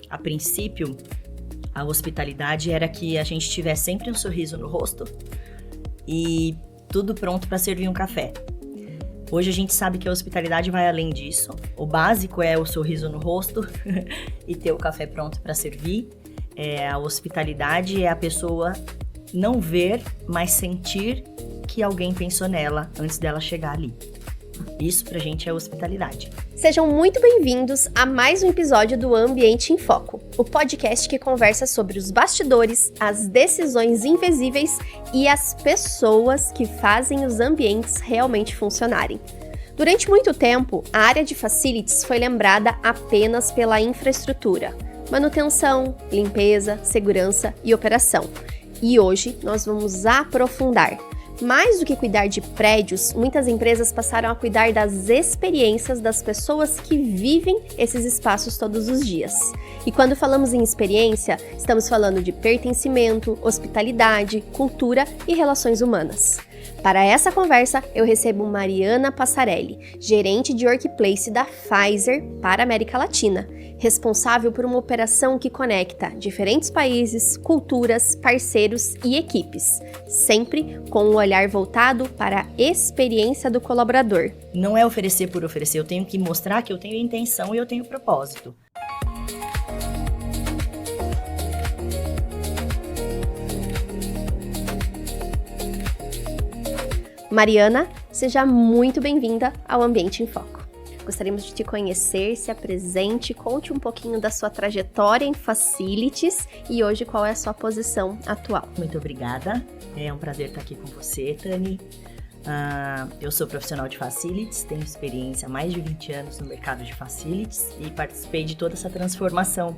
A princípio, a hospitalidade era que a gente tivesse sempre um sorriso no rosto e tudo pronto para servir um café. Hoje a gente sabe que a hospitalidade vai além disso. O básico é o sorriso no rosto e ter o café pronto para servir. A hospitalidade é a pessoa não ver, mas sentir que alguém pensou nela antes dela chegar ali. Isso pra gente é hospitalidade. Sejam muito bem-vindos a mais um episódio do Ambiente em Foco, o podcast que conversa sobre os bastidores, as decisões invisíveis e as pessoas que fazem os ambientes realmente funcionarem. Durante muito tempo, a área de facilities foi lembrada apenas pela infraestrutura, manutenção, limpeza, segurança e operação. E hoje nós vamos aprofundar. Mais do que cuidar de prédios, muitas empresas passaram a cuidar das experiências das pessoas que vivem esses espaços todos os dias. E quando falamos em experiência, estamos falando de pertencimento, hospitalidade, cultura e relações humanas. Para essa conversa, eu recebo Mariana Passarelli, gerente de Workplace da Pfizer para a América Latina, responsável por uma operação que conecta diferentes países, culturas, parceiros e equipes, sempre com um olhar voltado para a experiência do colaborador. Não é oferecer por oferecer, eu tenho que mostrar que eu tenho intenção e eu tenho propósito. Mariana, seja muito bem-vinda ao Ambiente em Foco. Gostaríamos de te conhecer, se apresente, conte um pouquinho da sua trajetória em Facilities e hoje qual é a sua posição atual. Muito obrigada, é um prazer estar aqui com você, Tani. Eu sou profissional de Facilities, tenho experiência há mais de 20 anos no mercado de Facilities e participei de toda essa transformação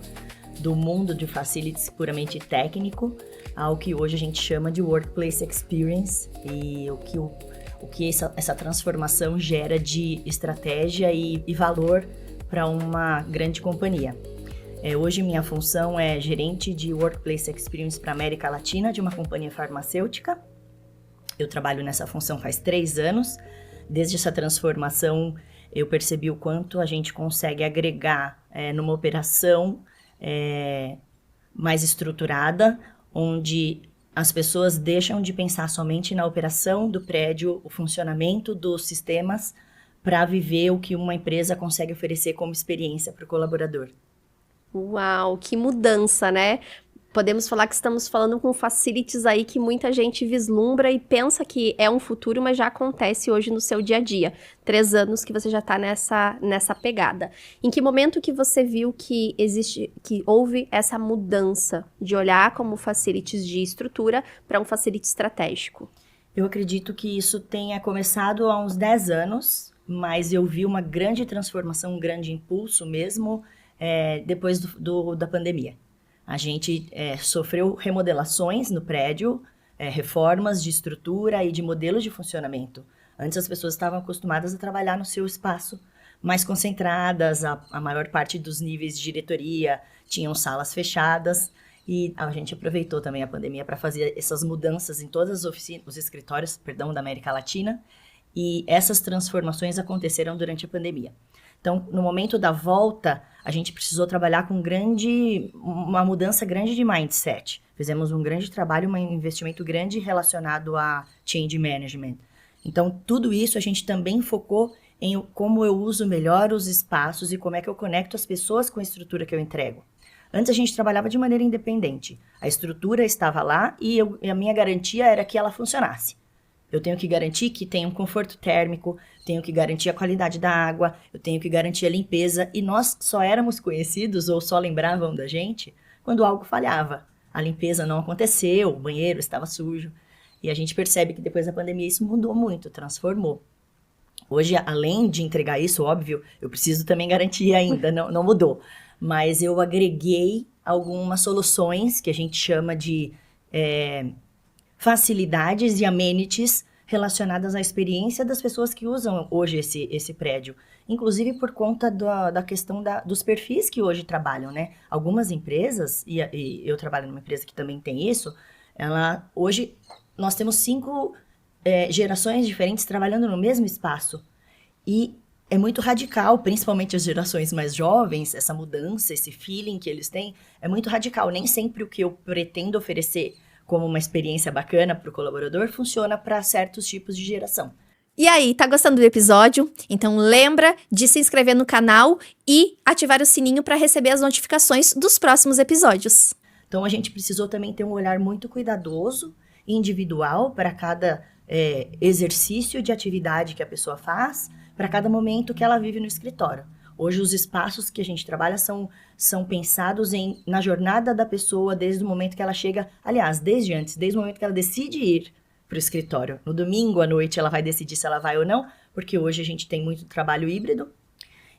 do mundo de Facilities puramente técnico ao que hoje a gente chama de Workplace Experience e o que essa transformação gera de estratégia e valor para uma grande companhia. Hoje minha função é gerente de Workplace Experience para a América Latina de uma companhia farmacêutica. Eu trabalho nessa função faz 3 anos. Desde essa transformação eu percebi o quanto a gente consegue agregar numa operação mais estruturada, onde as pessoas deixam de pensar somente na operação do prédio, o funcionamento dos sistemas, para viver o que uma empresa consegue oferecer como experiência para o colaborador. Uau, que mudança, né? Podemos falar que estamos falando com facilities aí que muita gente vislumbra e pensa que é um futuro, mas já acontece hoje no seu dia a dia. 3 anos que você já está nessa pegada. Em que momento que você viu que houve essa mudança de olhar como facilities de estrutura para um facility estratégico? Eu acredito que isso tenha começado há uns 10 anos, mas eu vi uma grande transformação, um grande impulso mesmo depois da pandemia. A gente sofreu remodelações no prédio, reformas de estrutura e de modelos de funcionamento. Antes as pessoas estavam acostumadas a trabalhar no seu espaço, mais concentradas, a maior parte dos níveis de diretoria tinham salas fechadas e a gente aproveitou também a pandemia para fazer essas mudanças em todas as oficinas, os escritórios, da América Latina, e essas transformações aconteceram durante a pandemia. Então, no momento da volta, a gente precisou trabalhar com uma mudança grande de mindset. Fizemos um grande trabalho, um investimento grande relacionado a change management. Então, tudo isso a gente também focou em como eu uso melhor os espaços e como é que eu conecto as pessoas com a estrutura que eu entrego. Antes a gente trabalhava de maneira independente. A estrutura estava lá e a minha garantia era que ela funcionasse. Eu tenho que garantir que tenha um conforto térmico, tenho que garantir a qualidade da água, eu tenho que garantir a limpeza. E nós só éramos conhecidos ou só lembravam da gente quando algo falhava. A limpeza não aconteceu, o banheiro estava sujo. E a gente percebe que depois da pandemia isso mudou muito, transformou. Hoje, além de entregar isso, óbvio, eu preciso também garantir ainda, não mudou. Mas eu agreguei algumas soluções que a gente chama de facilidades e amenities relacionadas à experiência das pessoas que usam hoje esse prédio. Inclusive por conta da questão dos perfis que hoje trabalham, né? Algumas empresas, e eu trabalho numa empresa que também tem isso, hoje nós temos 5 gerações diferentes trabalhando no mesmo espaço. E é muito radical, principalmente as gerações mais jovens, essa mudança, esse feeling que eles têm, é muito radical. Nem sempre o que eu pretendo oferecer como uma experiência bacana para o colaborador funciona para certos tipos de geração. E aí, tá gostando do episódio? Então lembra de se inscrever no canal e ativar o sininho para receber as notificações dos próximos episódios. Então a gente precisou também ter um olhar muito cuidadoso, individual, para cada exercício de atividade que a pessoa faz, para cada momento que ela vive no escritório. Hoje os espaços que a gente trabalha são pensados na jornada da pessoa desde o momento que ela chega, aliás, desde o momento que ela decide ir para o escritório. No domingo à noite ela vai decidir se ela vai ou não, porque hoje a gente tem muito trabalho híbrido.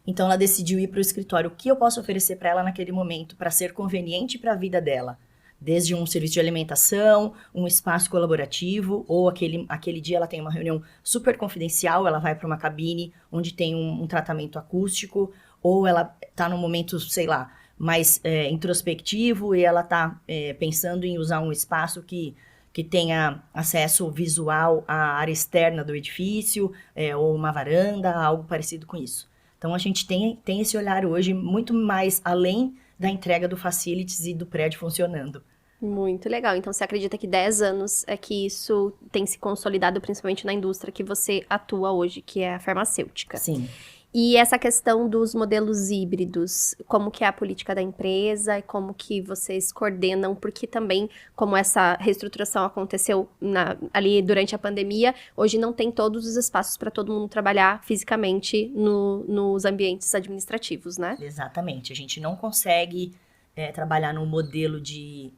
Então ela decidiu ir para o escritório. O que eu posso oferecer para ela naquele momento para ser conveniente para a vida dela? Desde um serviço de alimentação, um espaço colaborativo, ou aquele dia ela tem uma reunião super confidencial, ela vai para uma cabine onde tem um tratamento acústico, ou ela está num momento, sei lá, mais introspectivo e ela está pensando em usar um espaço que tenha acesso visual à área externa do edifício, ou uma varanda, algo parecido com isso. Então a gente tem esse olhar hoje muito mais além da entrega do facilities e do prédio funcionando. Muito legal. Então, você acredita que 10 anos é que isso tem se consolidado, principalmente na indústria que você atua hoje, que é a farmacêutica. Sim. E essa questão dos modelos híbridos, como que é a política da empresa e como que vocês coordenam, porque também, como essa reestruturação aconteceu ali durante a pandemia, hoje não tem todos os espaços para todo mundo trabalhar fisicamente nos ambientes administrativos, né? Exatamente. A gente não consegue trabalhar num modelo de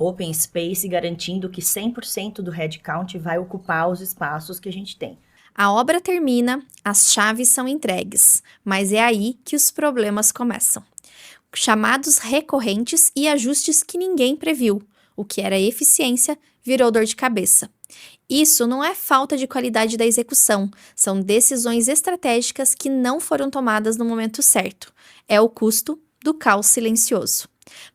open space garantindo que 100% do headcount vai ocupar os espaços que a gente tem. A obra termina, as chaves são entregues, mas é aí que os problemas começam. Chamados recorrentes e ajustes que ninguém previu. O que era eficiência virou dor de cabeça. Isso não é falta de qualidade da execução, são decisões estratégicas que não foram tomadas no momento certo. É o custo do caos silencioso.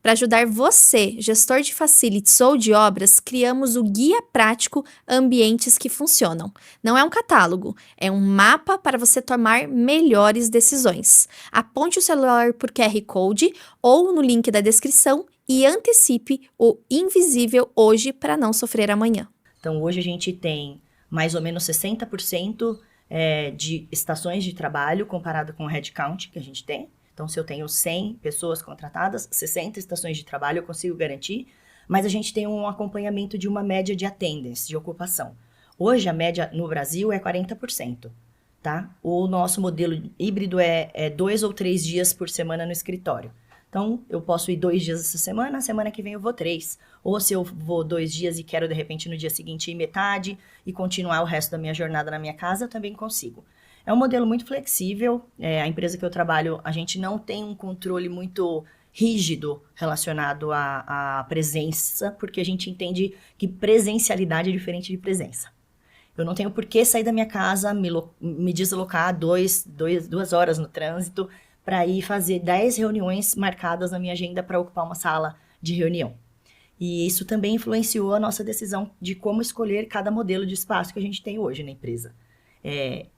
Para ajudar você, gestor de facilities ou de obras, criamos o Guia Prático Ambientes que Funcionam. Não é um catálogo, é um mapa para você tomar melhores decisões. Aponte o celular por QR Code ou no link da descrição e antecipe o invisível hoje para não sofrer amanhã. Então, hoje a gente tem mais ou menos 60% de estações de trabalho comparado com o headcount que a gente tem. Então, se eu tenho 100 pessoas contratadas, 60 estações de trabalho eu consigo garantir, mas a gente tem um acompanhamento de uma média de attendance, de ocupação. Hoje, a média no Brasil é 40%, tá? O nosso modelo híbrido é 2 ou 3 dias por semana no escritório. Então, eu posso ir 2 dias essa semana, a semana que vem eu vou 3. Ou se eu vou 2 dias e quero, de repente, no dia seguinte ir metade e continuar o resto da minha jornada na minha casa, eu também consigo. É um modelo muito flexível. A empresa que eu trabalho, a gente não tem um controle muito rígido relacionado à presença, porque a gente entende que presencialidade é diferente de presença. Eu não tenho por que sair da minha casa, me deslocar 2 horas no trânsito para ir fazer 10 reuniões marcadas na minha agenda para ocupar uma sala de reunião. E isso também influenciou a nossa decisão de como escolher cada modelo de espaço que a gente tem hoje na empresa.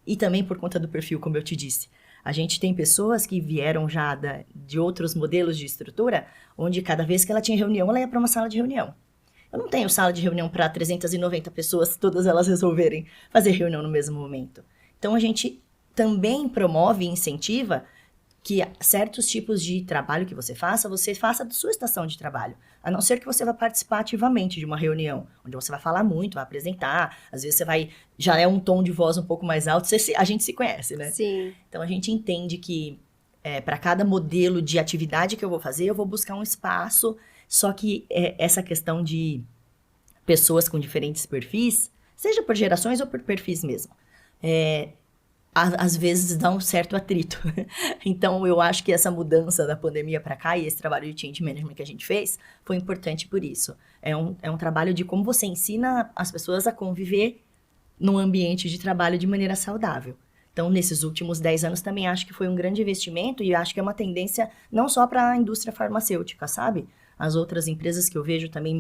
E também por conta do perfil, como eu te disse. A gente tem pessoas que vieram já de outros modelos de estrutura, onde cada vez que ela tinha reunião, ela ia para uma sala de reunião. Eu não tenho sala de reunião para 390 pessoas, todas elas resolverem fazer reunião no mesmo momento. Então, a gente também promove e incentiva que certos tipos de trabalho que você faça da sua estação de trabalho. A não ser que você vá participar ativamente de uma reunião, onde você vai falar muito, vai apresentar, às vezes já é um tom de voz um pouco mais alto, a gente se conhece, né? Sim. Então, a gente entende que para cada modelo de atividade que eu vou fazer, eu vou buscar um espaço, só que essa questão de pessoas com diferentes perfis, seja por gerações ou por perfis mesmo, às vezes dá um certo atrito. Então, eu acho que essa mudança da pandemia para cá e esse trabalho de change management que a gente fez foi importante por isso. É um trabalho de como você ensina as pessoas a conviver num ambiente de trabalho de maneira saudável. Então, nesses últimos 10 anos também acho que foi um grande investimento e acho que é uma tendência não só para a indústria farmacêutica, sabe? As outras empresas que eu vejo também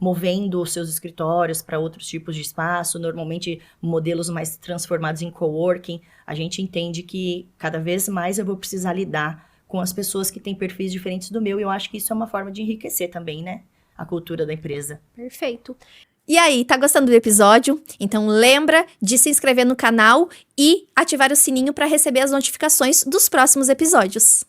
movendo os seus escritórios para outros tipos de espaço, normalmente modelos mais transformados em coworking. A gente entende que cada vez mais eu vou precisar lidar com as pessoas que têm perfis diferentes do meu, e eu acho que isso é uma forma de enriquecer também, né? A cultura da empresa. Perfeito. E aí, tá gostando do episódio? Então lembra de se inscrever no canal e ativar o sininho para receber as notificações dos próximos episódios.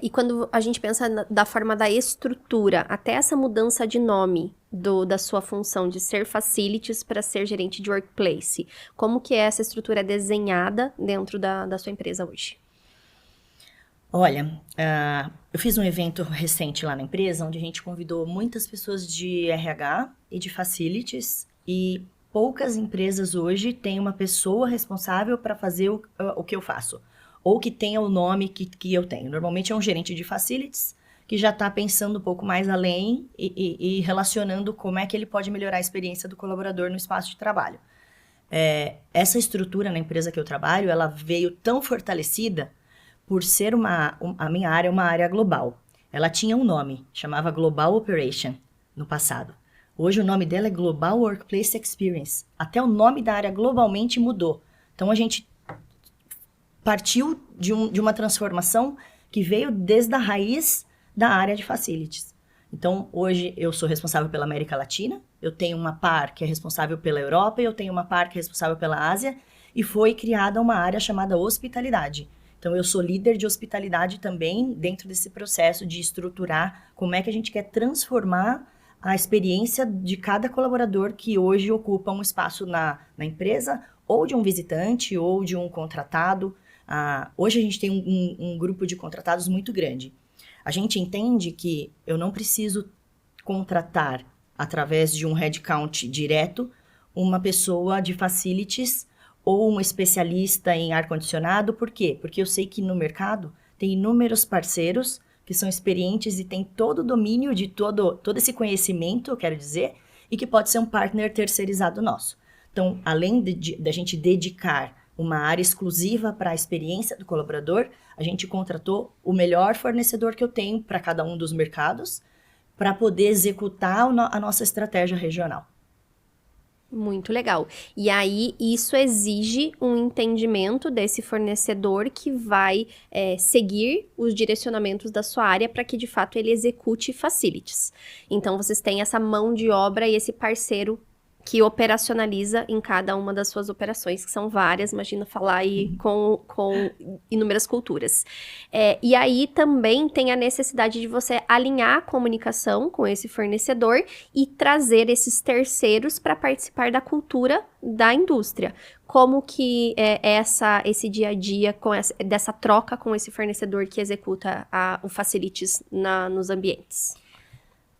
E quando a gente pensa da forma da estrutura, até essa mudança de nome da sua função de ser facilities para ser gerente de workplace, como que é essa estrutura desenhada dentro da sua empresa hoje? Olha, eu fiz um evento recente lá na empresa, onde a gente convidou muitas pessoas de RH e de facilities, e poucas empresas hoje têm uma pessoa responsável para fazer o que eu faço, ou que tenha o nome que eu tenho. Normalmente é um gerente de facilities, que já está pensando um pouco mais além e relacionando como é que ele pode melhorar a experiência do colaborador no espaço de trabalho. Essa estrutura na empresa que eu trabalho, ela veio tão fortalecida por ser a minha área é uma área global. Ela tinha um nome, chamava Global Operation, no passado. Hoje o nome dela é Global Workplace Experience. Até o nome da área globalmente mudou. Então a gente partiu de uma transformação que veio desde a raiz da área de facilities. Então hoje eu sou responsável pela América Latina, eu tenho uma par que é responsável pela Europa, e eu tenho uma par que é responsável pela Ásia, e foi criada uma área chamada hospitalidade. Então, eu sou líder de hospitalidade também dentro desse processo de estruturar como é que a gente quer transformar a experiência de cada colaborador que hoje ocupa um espaço na empresa, ou de um visitante, ou de um contratado. Hoje a gente tem um grupo de contratados muito grande. A gente entende que eu não preciso contratar, através de um headcount direto, uma pessoa de facilities ou um especialista em ar-condicionado. Por quê? Porque eu sei que no mercado tem inúmeros parceiros que são experientes e têm todo o domínio de todo esse conhecimento, eu quero dizer, e que pode ser um partner terceirizado nosso. Então, além da gente dedicar uma área exclusiva para a experiência do colaborador, a gente contratou o melhor fornecedor que eu tenho para cada um dos mercados, para poder executar a nossa estratégia regional. Muito legal. E aí, isso exige um entendimento desse fornecedor que vai seguir os direcionamentos da sua área para que, de fato, ele execute facilities. Então, vocês têm essa mão de obra e esse parceiro que operacionaliza em cada uma das suas operações, que são várias, imagina falar aí com inúmeras culturas. E aí também tem a necessidade de você alinhar a comunicação com esse fornecedor e trazer esses terceiros para participar da cultura da indústria. Como que é esse dia a dia dessa troca com esse fornecedor que executa o facilities nos ambientes?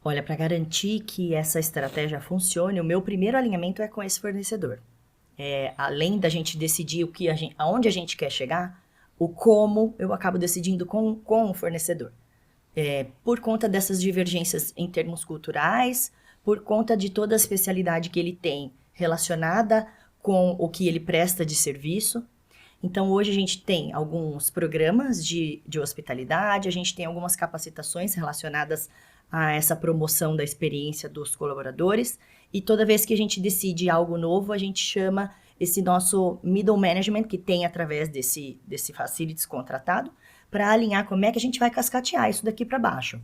Olha, para garantir que essa estratégia funcione, o meu primeiro alinhamento é com esse fornecedor. Além da gente decidir aonde a gente quer chegar, o como eu acabo decidindo com o fornecedor. Por conta dessas divergências em termos culturais, por conta de toda a especialidade que ele tem relacionada com o que ele presta de serviço. Então, hoje a gente tem alguns programas de hospitalidade, a gente tem algumas capacitações relacionadas a essa promoção da experiência dos colaboradores, e toda vez que a gente decide algo novo, a gente chama esse nosso middle management, que tem através desse facilities contratado, para alinhar como é que a gente vai cascatear isso daqui para baixo.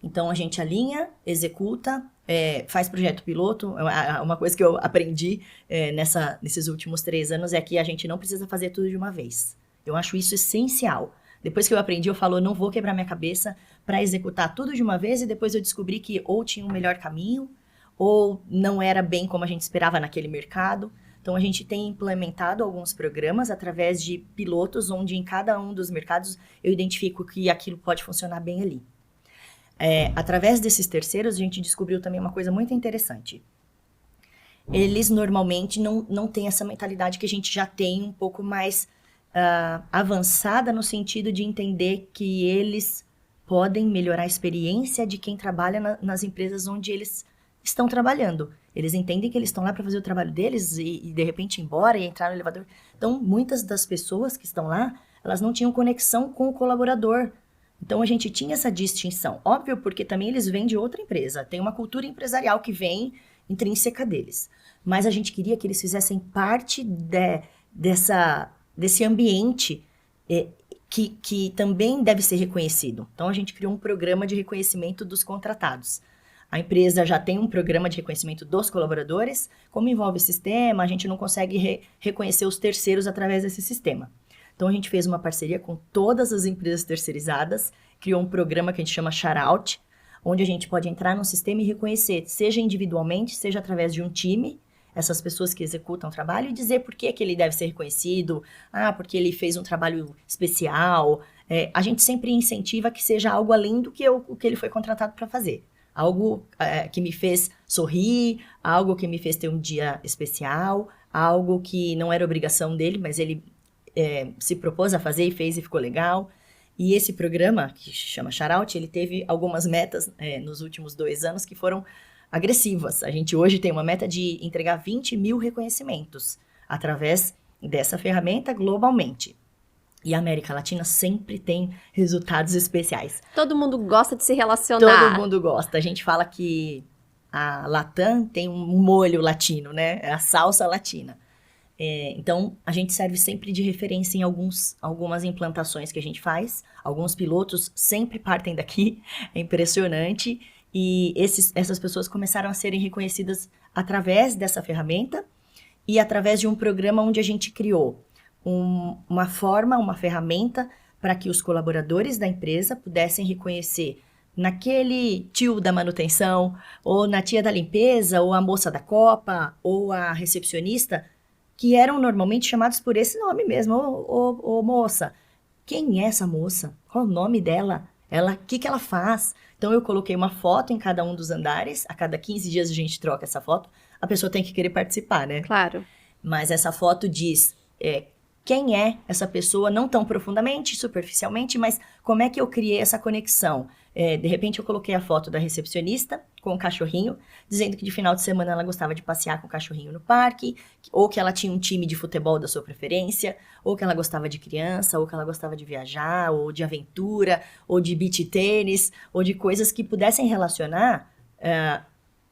Então, a gente alinha, executa, faz projeto piloto. Uma coisa que eu aprendi nesses últimos 3 anos é que a gente não precisa fazer tudo de uma vez. Eu acho isso essencial. Depois que eu aprendi, eu falo, não vou quebrar minha cabeça para executar tudo de uma vez, e depois eu descobri que ou tinha um melhor caminho, ou não era bem como a gente esperava naquele mercado. Então, a gente tem implementado alguns programas através de pilotos, onde em cada um dos mercados eu identifico que aquilo pode funcionar bem ali. Através desses terceiros, a gente descobriu também uma coisa muito interessante. Eles normalmente não têm essa mentalidade que a gente já tem um pouco mais avançada, no sentido de entender que eles podem melhorar a experiência de quem trabalha nas empresas onde eles estão trabalhando. Eles entendem que eles estão lá para fazer o trabalho deles e de repente ir embora e entrar no elevador. Então, muitas das pessoas que estão lá, elas não tinham conexão com o colaborador. Então, a gente tinha essa distinção. Óbvio, porque também eles vêm de outra empresa. Tem uma cultura empresarial que vem intrínseca deles. Mas a gente queria que eles fizessem parte desse ambiente que também deve ser reconhecido. Então, a gente criou um programa de reconhecimento dos contratados. A empresa já tem um programa de reconhecimento dos colaboradores. Como envolve sistema, a gente não consegue reconhecer os terceiros através desse sistema. Então, a gente fez uma parceria com todas as empresas terceirizadas, criou um programa que a gente chama Shoutout, onde a gente pode entrar no sistema e reconhecer, seja individualmente, seja através de um time, essas pessoas que executam o trabalho, e dizer por que ele deve ser reconhecido, porque ele fez um trabalho especial. A gente sempre incentiva que seja algo além do que o que ele foi contratado para fazer. Algo que me fez sorrir, algo que me fez ter um dia especial, algo que não era obrigação dele, mas ele se propôs a fazer e fez e ficou legal. E esse programa, que se chama Shoutout, ele teve algumas metas nos últimos 2 anos que foram agressivas. A gente hoje tem uma meta de entregar 20 mil reconhecimentos através dessa ferramenta globalmente. E a América Latina sempre tem resultados especiais. Todo mundo gosta de se relacionar. Todo mundo gosta. A gente fala que a Latam tem um molho latino, né? É a salsa latina. Então, a gente serve sempre de referência em algumas implantações que a gente faz. Alguns pilotos sempre partem daqui. É impressionante. E essas pessoas começaram a serem reconhecidas através dessa ferramenta e através de um programa onde a gente criou uma ferramenta para que os colaboradores da empresa pudessem reconhecer naquele tio da manutenção, ou na tia da limpeza, ou a moça da copa, ou a recepcionista, que eram normalmente chamados por esse nome mesmo. Ô moça, quem é essa moça? Qual o nome dela? O que ela faz? Então, eu coloquei uma foto em cada um dos andares. A cada 15 dias a gente troca essa foto. A pessoa tem que querer participar, né? Claro. Mas essa foto diz quem é essa pessoa, não tão profundamente, superficialmente, mas como é que eu criei essa conexão? De repente, eu coloquei a foto da recepcionista com o cachorrinho, dizendo que de final de semana ela gostava de passear com o cachorrinho no parque, ou que ela tinha um time de futebol da sua preferência, ou que ela gostava de criança, ou que ela gostava de viajar, ou de aventura, ou de beach tênis, ou de coisas que pudessem relacionar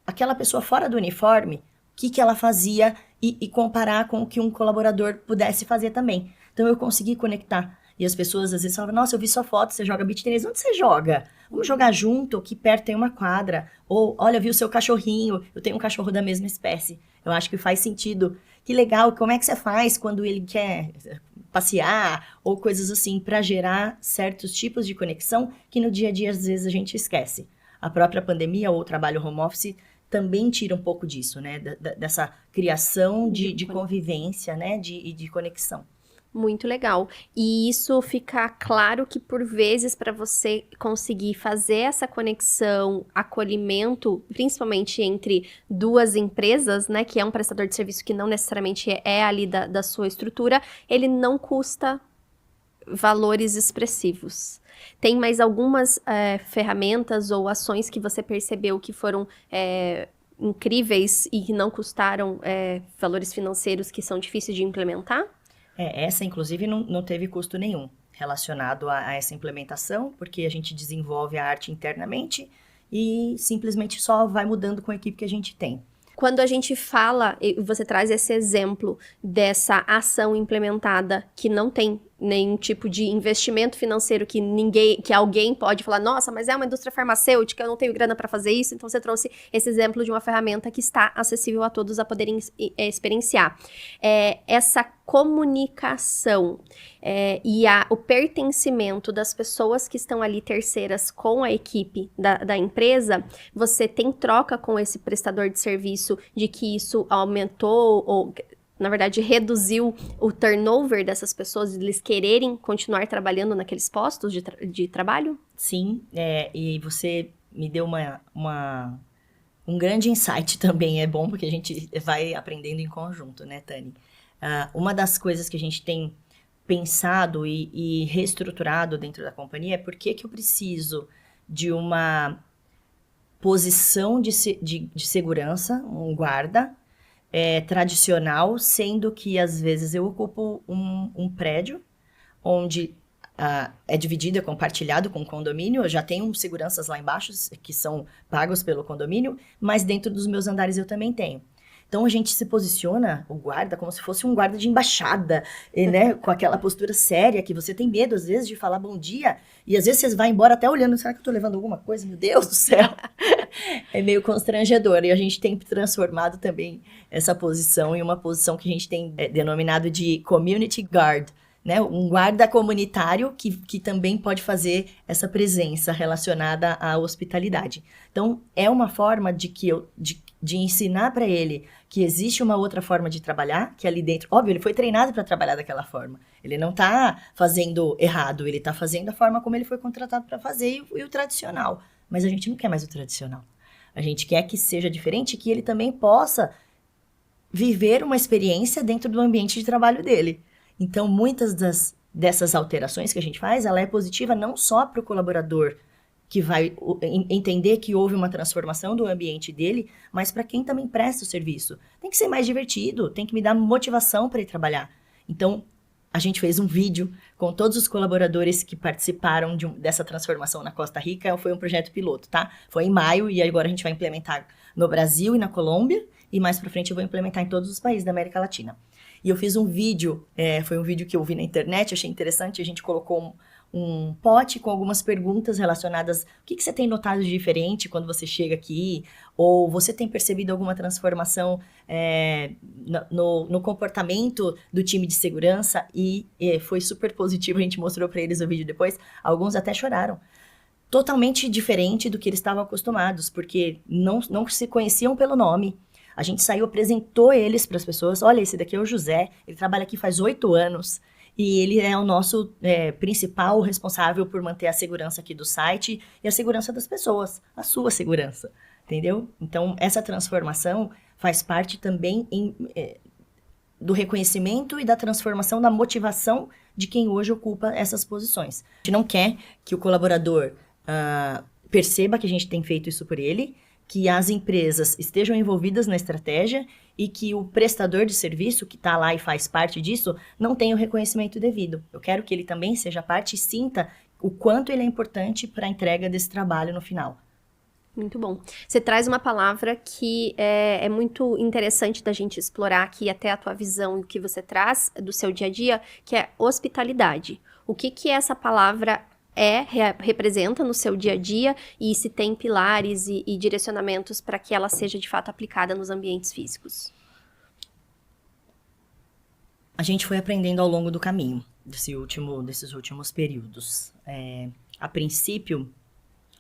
aquela pessoa fora do uniforme, o que ela fazia e comparar com o que um colaborador pudesse fazer também. Então, eu consegui conectar. E as pessoas às vezes falam, nossa, eu vi sua foto, você joga beach tênis. Onde você joga? Vamos jogar junto, aqui perto tem uma quadra. Ou, olha, eu vi o seu cachorrinho, eu tenho um cachorro da mesma espécie. Eu acho que faz sentido. Que legal, como é que você faz quando ele quer passear? Ou coisas assim, para gerar certos tipos de conexão que no dia a dia, às vezes, a gente esquece. A própria pandemia ou o trabalho home office também tira um pouco disso, né? Dessa criação de convivência, né? De conexão. Muito legal. E isso fica claro que, por vezes, para você conseguir fazer essa conexão, acolhimento, principalmente entre duas empresas, né, que é um prestador de serviço que não necessariamente é ali da sua estrutura, ele não custa valores expressivos. Tem mais algumas ferramentas ou ações que você percebeu que foram incríveis e que não custaram valores financeiros que são difíceis de implementar? Essa, inclusive, não teve custo nenhum relacionado a essa implementação, porque a gente desenvolve a arte internamente e simplesmente só vai mudando com a equipe que a gente tem. Quando a gente fala, e você traz esse exemplo dessa ação implementada que não tem nenhum tipo de investimento financeiro que alguém pode falar, nossa, mas é uma indústria farmacêutica, eu não tenho grana para fazer isso, então você trouxe esse exemplo de uma ferramenta que está acessível a todos a poderem experienciar. Essa comunicação e o pertencimento das pessoas que estão ali terceiras com a equipe da empresa, você tem troca com esse prestador de serviço de que isso aumentou ou, na verdade, reduziu o turnover dessas pessoas, de eles quererem continuar trabalhando naqueles postos de trabalho? Sim, e você me deu um grande insight também, é bom porque a gente vai aprendendo em conjunto, né, Tani? Uma das coisas que a gente tem pensado e reestruturado dentro da companhia é por que eu preciso de uma posição de segurança, um guarda, tradicional, sendo que às vezes eu ocupo um prédio onde é dividido, é compartilhado com o condomínio. Eu já tenho seguranças lá embaixo que são pagos pelo condomínio, mas dentro dos meus andares eu também tenho. Então a gente se posiciona, o guarda, como se fosse um guarda de embaixada, né? Com aquela postura séria que você tem medo, às vezes, de falar bom dia, e às vezes você vai embora até olhando, será que eu tô levando alguma coisa? Meu Deus do céu! É meio constrangedor, e a gente tem transformado também essa posição em uma posição que a gente tem denominado de Community Guard, né? Um guarda comunitário que também pode fazer essa presença relacionada à hospitalidade. Então, é uma forma de ensinar para ele que existe uma outra forma de trabalhar, que ali dentro, óbvio, ele foi treinado para trabalhar daquela forma. Ele não está fazendo errado, ele está fazendo a forma como ele foi contratado para fazer e o tradicional. Mas a gente não quer mais o tradicional. A gente quer que seja diferente, que ele também possa viver uma experiência dentro do ambiente de trabalho dele. Então, muitas dessas alterações que a gente faz, ela é positiva não só para o colaborador que vai entender que houve uma transformação do ambiente dele, mas para quem também presta o serviço. Tem que ser mais divertido, tem que me dar motivação para ir trabalhar. Então, a gente fez um vídeo com todos os colaboradores que participaram dessa transformação na Costa Rica. Foi um projeto piloto, tá? Foi em maio e agora a gente vai implementar no Brasil e na Colômbia, e mais para frente eu vou implementar em todos os países da América Latina. E eu fiz um vídeo, foi um vídeo que eu vi na internet, achei interessante, a gente colocou um pote com algumas perguntas relacionadas, o que você tem notado de diferente quando você chega aqui, ou você tem percebido alguma transformação no comportamento do time de segurança, e foi super positivo, a gente mostrou para eles o vídeo depois, alguns até choraram. Totalmente diferente do que eles estavam acostumados, porque não se conheciam pelo nome. A gente saiu, apresentou eles para as pessoas. Olha, esse daqui é o José, ele trabalha aqui faz 8 anos e ele é o nosso principal responsável por manter a segurança aqui do site e a segurança das pessoas, a sua segurança, entendeu? Então, essa transformação faz parte também do reconhecimento e da transformação da motivação de quem hoje ocupa essas posições. A gente não quer que o colaborador perceba que a gente tem feito isso por ele, que as empresas estejam envolvidas na estratégia e que o prestador de serviço que está lá e faz parte disso não tenha o reconhecimento devido. Eu quero que ele também seja parte e sinta o quanto ele é importante para a entrega desse trabalho no final. Muito bom. Você traz uma palavra que é muito interessante da gente explorar aqui, até a tua visão e o que você traz do seu dia a dia, que é hospitalidade. O que essa palavra representa no seu dia a dia e se tem pilares e direcionamentos para que ela seja de fato aplicada nos ambientes físicos? A gente foi aprendendo ao longo do caminho desses últimos períodos. A princípio,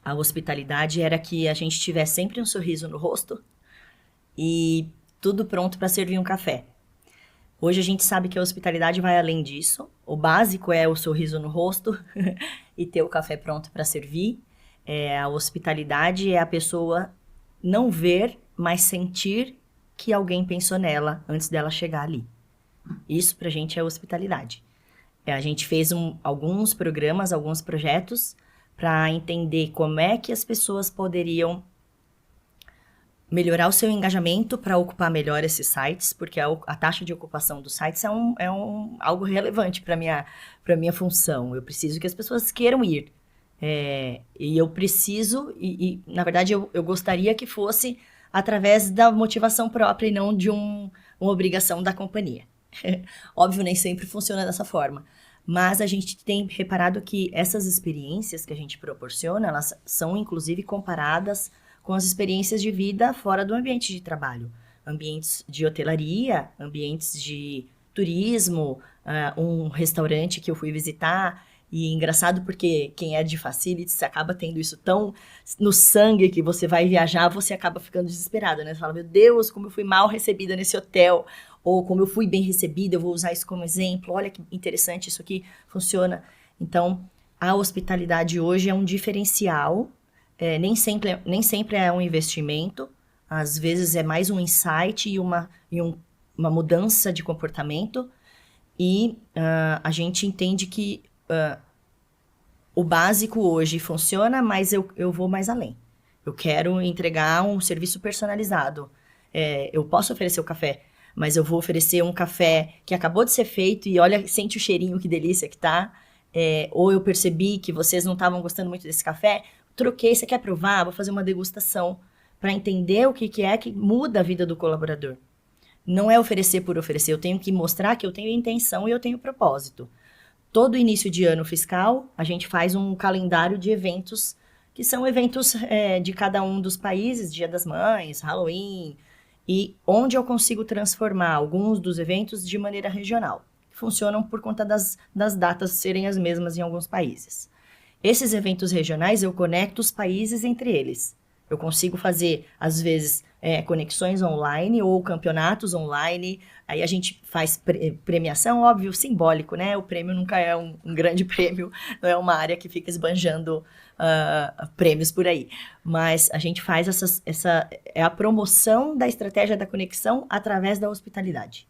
a hospitalidade era que a gente tivesse sempre um sorriso no rosto e tudo pronto para servir um café. Hoje a gente sabe que a hospitalidade vai além disso. O básico é o sorriso no rosto e ter o café pronto para servir. A hospitalidade é a pessoa não ver, mas sentir que alguém pensou nela antes dela chegar ali. Isso pra gente é hospitalidade. A gente fez alguns programas, alguns projetos para entender como é que as pessoas poderiam melhorar o seu engajamento para ocupar melhor esses sites, porque a taxa de ocupação dos sites é algo relevante para minha função. Eu preciso que as pessoas queiram ir. E eu preciso, na verdade, eu gostaria que fosse através da motivação própria e não de uma obrigação da companhia. Óbvio, nem sempre funciona dessa forma. Mas a gente tem reparado que essas experiências que a gente proporciona, elas são, inclusive, comparadas com as experiências de vida fora do ambiente de trabalho. Ambientes de hotelaria, ambientes de turismo, um restaurante que eu fui visitar. E engraçado porque quem é de facilities acaba tendo isso tão no sangue que você vai viajar, você acaba ficando desesperada, né? Você fala, meu Deus, como eu fui mal recebida nesse hotel. Ou como eu fui bem recebida, eu vou usar isso como exemplo. Olha que interessante, isso aqui funciona. Então, a hospitalidade hoje é um diferencial. Nem sempre é um investimento, às vezes é mais um insight e uma mudança de comportamento, e a gente entende que o básico hoje funciona, mas eu vou mais além. Eu quero entregar um serviço personalizado. Eu posso oferecer o café, mas eu vou oferecer um café que acabou de ser feito e olha, sente o cheirinho, que delícia que tá. ou eu percebi que vocês não estavam gostando muito desse café, troquei, você quer provar? Vou fazer uma degustação para entender o que é que muda a vida do colaborador. Não é oferecer por oferecer, eu tenho que mostrar que eu tenho intenção e eu tenho propósito. Todo início de ano fiscal, a gente faz um calendário de eventos, que são eventos de cada um dos países, Dia das Mães, Halloween, e onde eu consigo transformar alguns dos eventos de maneira regional. Funcionam por conta das datas serem as mesmas em alguns países. Esses eventos regionais, eu conecto os países entre eles. Eu consigo fazer, às vezes, conexões online ou campeonatos online. Aí a gente faz premiação, óbvio, simbólico, né? O prêmio nunca é um grande prêmio, não é uma área que fica esbanjando prêmios por aí. Mas a gente faz a promoção da estratégia da conexão através da hospitalidade.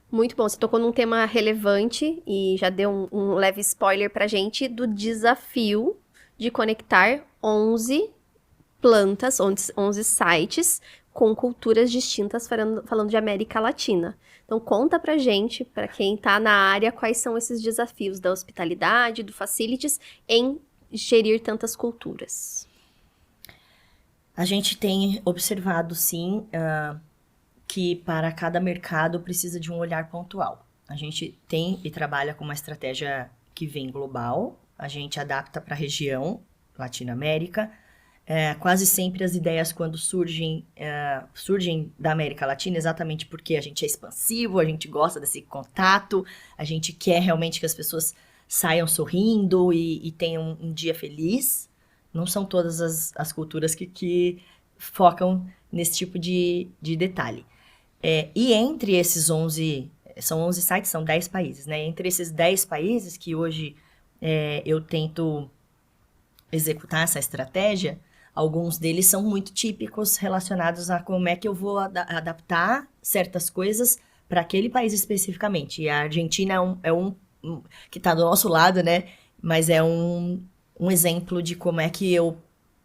Muito bom, você tocou num tema relevante e já deu um leve spoiler pra gente do desafio de conectar 11 plantas, 11 sites com culturas distintas falando de América Latina. Então conta pra gente, pra quem tá na área, quais são esses desafios da hospitalidade, do facilities em gerir tantas culturas. A gente tem observado, sim, que para cada mercado precisa de um olhar pontual. A gente tem e trabalha com uma estratégia que vem global, a gente adapta para a região, Latinoamérica. Quase sempre as ideias, quando surgem da América Latina, exatamente porque a gente é expansivo, a gente gosta desse contato, a gente quer realmente que as pessoas saiam sorrindo e tenham um dia feliz. Não são todas as culturas que focam nesse tipo de detalhe. E entre esses 11, são 11 sites, são 10 países, né? Entre esses 10 países que hoje eu tento executar essa estratégia, alguns deles são muito típicos relacionados a como é que eu vou adaptar certas coisas para aquele país especificamente. E a Argentina é um que está do nosso lado, né? Mas é um exemplo de como é que eu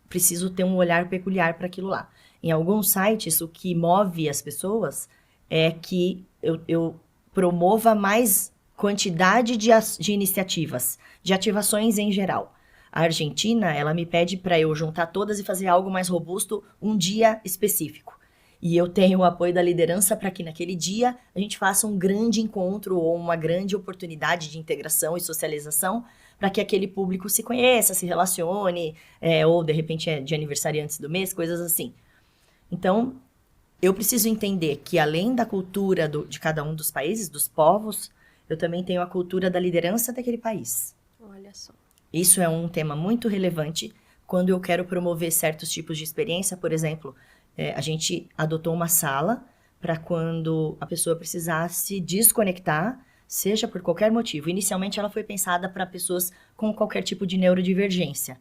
preciso ter um olhar peculiar para aquilo lá. Em alguns sites, o que move as pessoas é que eu promova mais quantidade de iniciativas, de ativações em geral. A Argentina, ela me pede para eu juntar todas e fazer algo mais robusto um dia específico. E eu tenho o apoio da liderança para que naquele dia a gente faça um grande encontro ou uma grande oportunidade de integração e socialização para que aquele público se conheça, se relacione, ou de repente é de aniversariantes do mês, coisas assim. Então, eu preciso entender que além da cultura de cada um dos países, dos povos, eu também tenho a cultura da liderança daquele país. Olha só. Isso é um tema muito relevante quando eu quero promover certos tipos de experiência. Por exemplo, a gente adotou uma sala para quando a pessoa precisasse desconectar, seja por qualquer motivo. Inicialmente, ela foi pensada para pessoas com qualquer tipo de neurodivergência.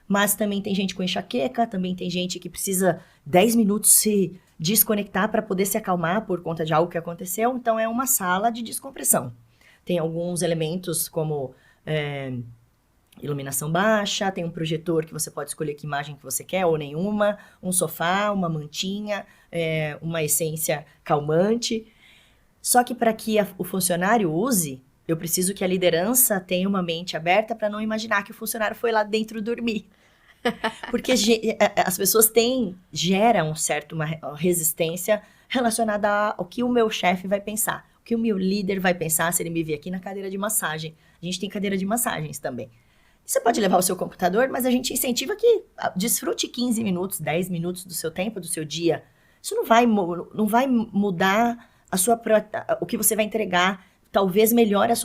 Mas também tem gente com enxaqueca, também tem gente que precisa 10 minutos se desconectar para poder se acalmar por conta de algo que aconteceu. Então, é uma sala de descompressão. Tem alguns elementos como iluminação baixa, tem um projetor que você pode escolher que imagem que você quer ou nenhuma, um sofá, uma mantinha, uma essência calmante. Só que para que o funcionário use, eu preciso que a liderança tenha uma mente aberta para não imaginar que o funcionário foi lá dentro dormir. Porque as pessoas geram uma resistência relacionada ao que o meu chefe vai pensar, o que o meu líder vai pensar se ele me vir aqui na cadeira de massagem. A gente tem cadeira de massagens também. Você pode levar o seu computador, mas a gente incentiva que desfrute 15 minutos, 10 minutos do seu tempo, do seu dia. Isso não vai mudar o que você vai entregar. Talvez melhore a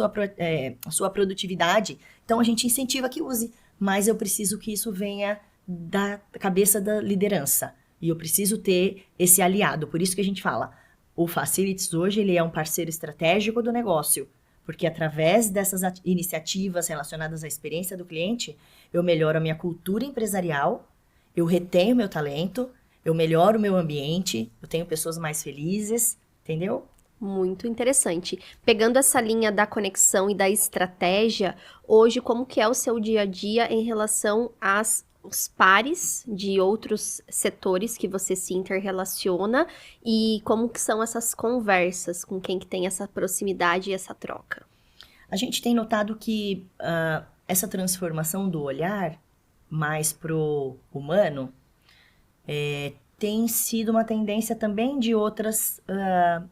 sua produtividade. Então, a gente incentiva que use. Mas eu preciso que isso venha da cabeça da liderança. E eu preciso ter esse aliado. Por isso que a gente fala, o Facilities hoje ele é um parceiro estratégico do negócio. Porque através dessas iniciativas relacionadas à experiência do cliente, eu melhoro a minha cultura empresarial, eu retenho meu talento, eu melhoro o meu ambiente, eu tenho pessoas mais felizes, entendeu? Muito interessante. Pegando essa linha da conexão e da estratégia, hoje como que é o seu dia a dia em relação aos pares de outros setores que você se interrelaciona e como que são essas conversas com quem que tem essa proximidade e essa troca? A gente tem notado que essa transformação do olhar mais pro humano tem sido uma tendência também de outras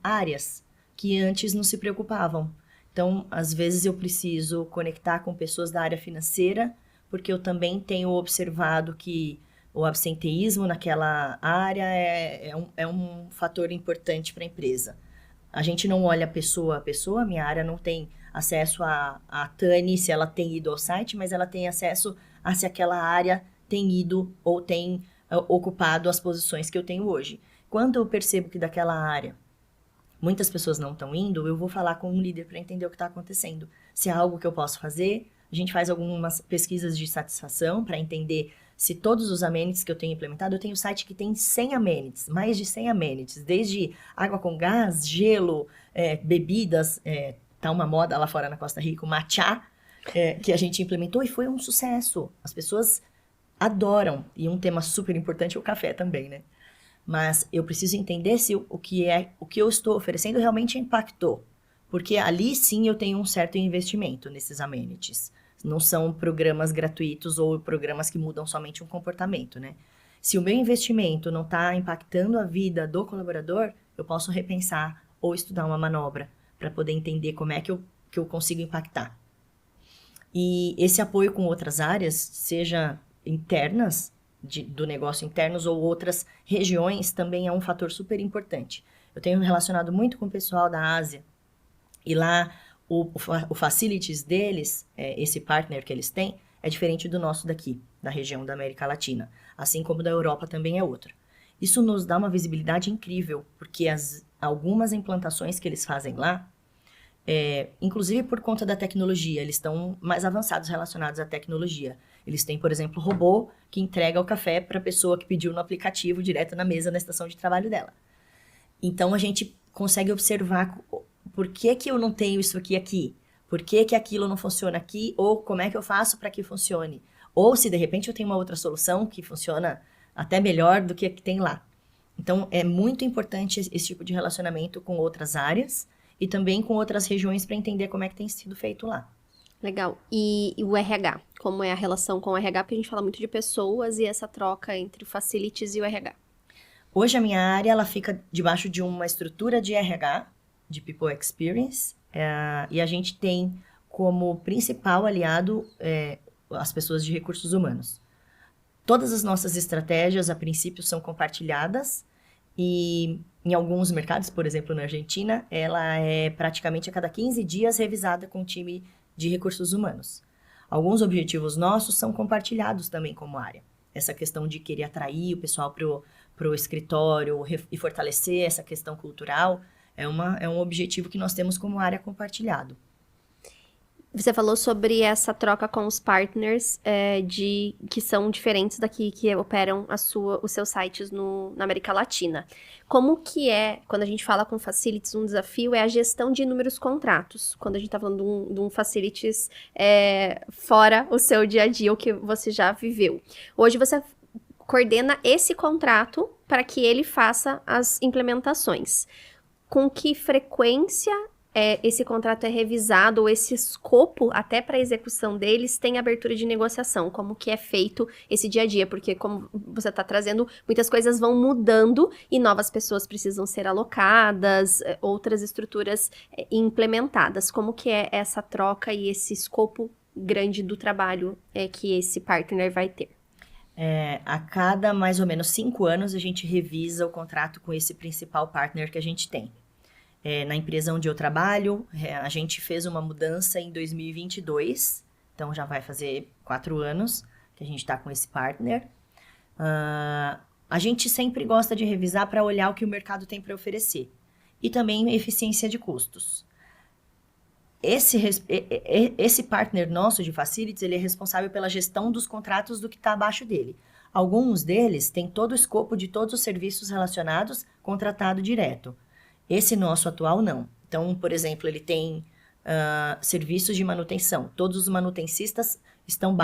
áreas que antes não se preocupavam. Então, às vezes eu preciso conectar com pessoas da área financeira, porque eu também tenho observado que o absenteísmo naquela área é um fator importante para a empresa. A gente não olha pessoa a pessoa, minha área não tem acesso a Tani, se ela tem ido ao site, mas ela tem acesso a se aquela área tem ido ou tem ocupado as posições que eu tenho hoje. Quando eu percebo que daquela área muitas pessoas não estão indo, eu vou falar com um líder para entender o que está acontecendo. Se é algo que eu posso fazer, a gente faz algumas pesquisas de satisfação para entender se todos os amenities que eu tenho implementado, eu tenho um site que tem 100 amenities, mais de 100 amenities, desde água com gás, gelo, bebidas, tá uma moda lá fora na Costa Rica, o matcha, que a gente implementou e foi um sucesso. As pessoas adoram, e um tema super importante é o café também, né? Mas eu preciso entender se o que eu estou oferecendo realmente impactou. Porque ali sim eu tenho um certo investimento nesses amenities. Não são programas gratuitos ou programas que mudam somente um comportamento, né? Se o meu investimento não está impactando a vida do colaborador, eu posso repensar ou estudar uma manobra para poder entender como é que eu consigo impactar. E esse apoio com outras áreas, seja internas, do negócio internos ou outras regiões, também é um fator super importante. Eu tenho relacionado muito com o pessoal da Ásia, e lá o facilities deles, esse partner que eles têm, é diferente do nosso daqui, da região da América Latina, assim como da Europa também é outra. Isso nos dá uma visibilidade incrível, porque algumas implantações que eles fazem lá, inclusive por conta da tecnologia, eles estão mais avançados relacionados à tecnologia. Eles têm, por exemplo, robô que entrega o café para a pessoa que pediu no aplicativo direto na mesa na estação de trabalho dela. Então, a gente consegue observar por que eu não tenho isso aqui? Por que aquilo não funciona aqui? Ou como é que eu faço para que funcione? Ou se, de repente, eu tenho uma outra solução que funciona até melhor do que a que tem lá. Então, é muito importante esse tipo de relacionamento com outras áreas e também com outras regiões para entender como é que tem sido feito lá. Legal. E o RH? Como é a relação com o RH? Porque a gente fala muito de pessoas e essa troca entre o Facilities e o RH. Hoje a minha área ela fica debaixo de uma estrutura de RH, de People Experience, e a gente tem como principal aliado as pessoas de recursos humanos. Todas as nossas estratégias, a princípio, são compartilhadas e em alguns mercados, por exemplo, na Argentina, ela é praticamente a cada 15 dias revisada com o time de recursos humanos. Alguns objetivos nossos são compartilhados também como área. Essa questão de querer atrair o pessoal para o escritório e fortalecer essa questão cultural é um objetivo que nós temos como área compartilhado. Você falou sobre essa troca com os partners que são diferentes daqui, que operam os seus sites na América Latina. Como que quando a gente fala com Facilities, um desafio é a gestão de inúmeros contratos. Quando a gente está falando de um Facilities fora o seu dia a dia, o que você já viveu. Hoje você coordena esse contrato para que ele faça as implementações. Com que frequência esse contrato é revisado, ou esse escopo, até para a execução deles, tem abertura de negociação? Como que é feito esse dia a dia? Porque, como você está trazendo, muitas coisas vão mudando e novas pessoas precisam ser alocadas, outras estruturas implementadas. Como que é essa troca e esse escopo grande do trabalho que esse partner vai ter? A cada mais ou menos 5 anos, a gente revisa o contrato com esse principal partner que a gente tem. Na empresa onde eu trabalho, a gente fez uma mudança em 2022, então já vai fazer 4 anos que a gente está com esse partner. A gente sempre gosta de revisar para olhar o que o mercado tem para oferecer e também eficiência de custos. Esse partner nosso de Facilities, ele é responsável pela gestão dos contratos do que está abaixo dele. Alguns deles têm todo o escopo de todos os serviços relacionados contratado direto. Esse nosso atual, não. Então, por exemplo, ele tem serviços de manutenção. Todos os manutencistas estão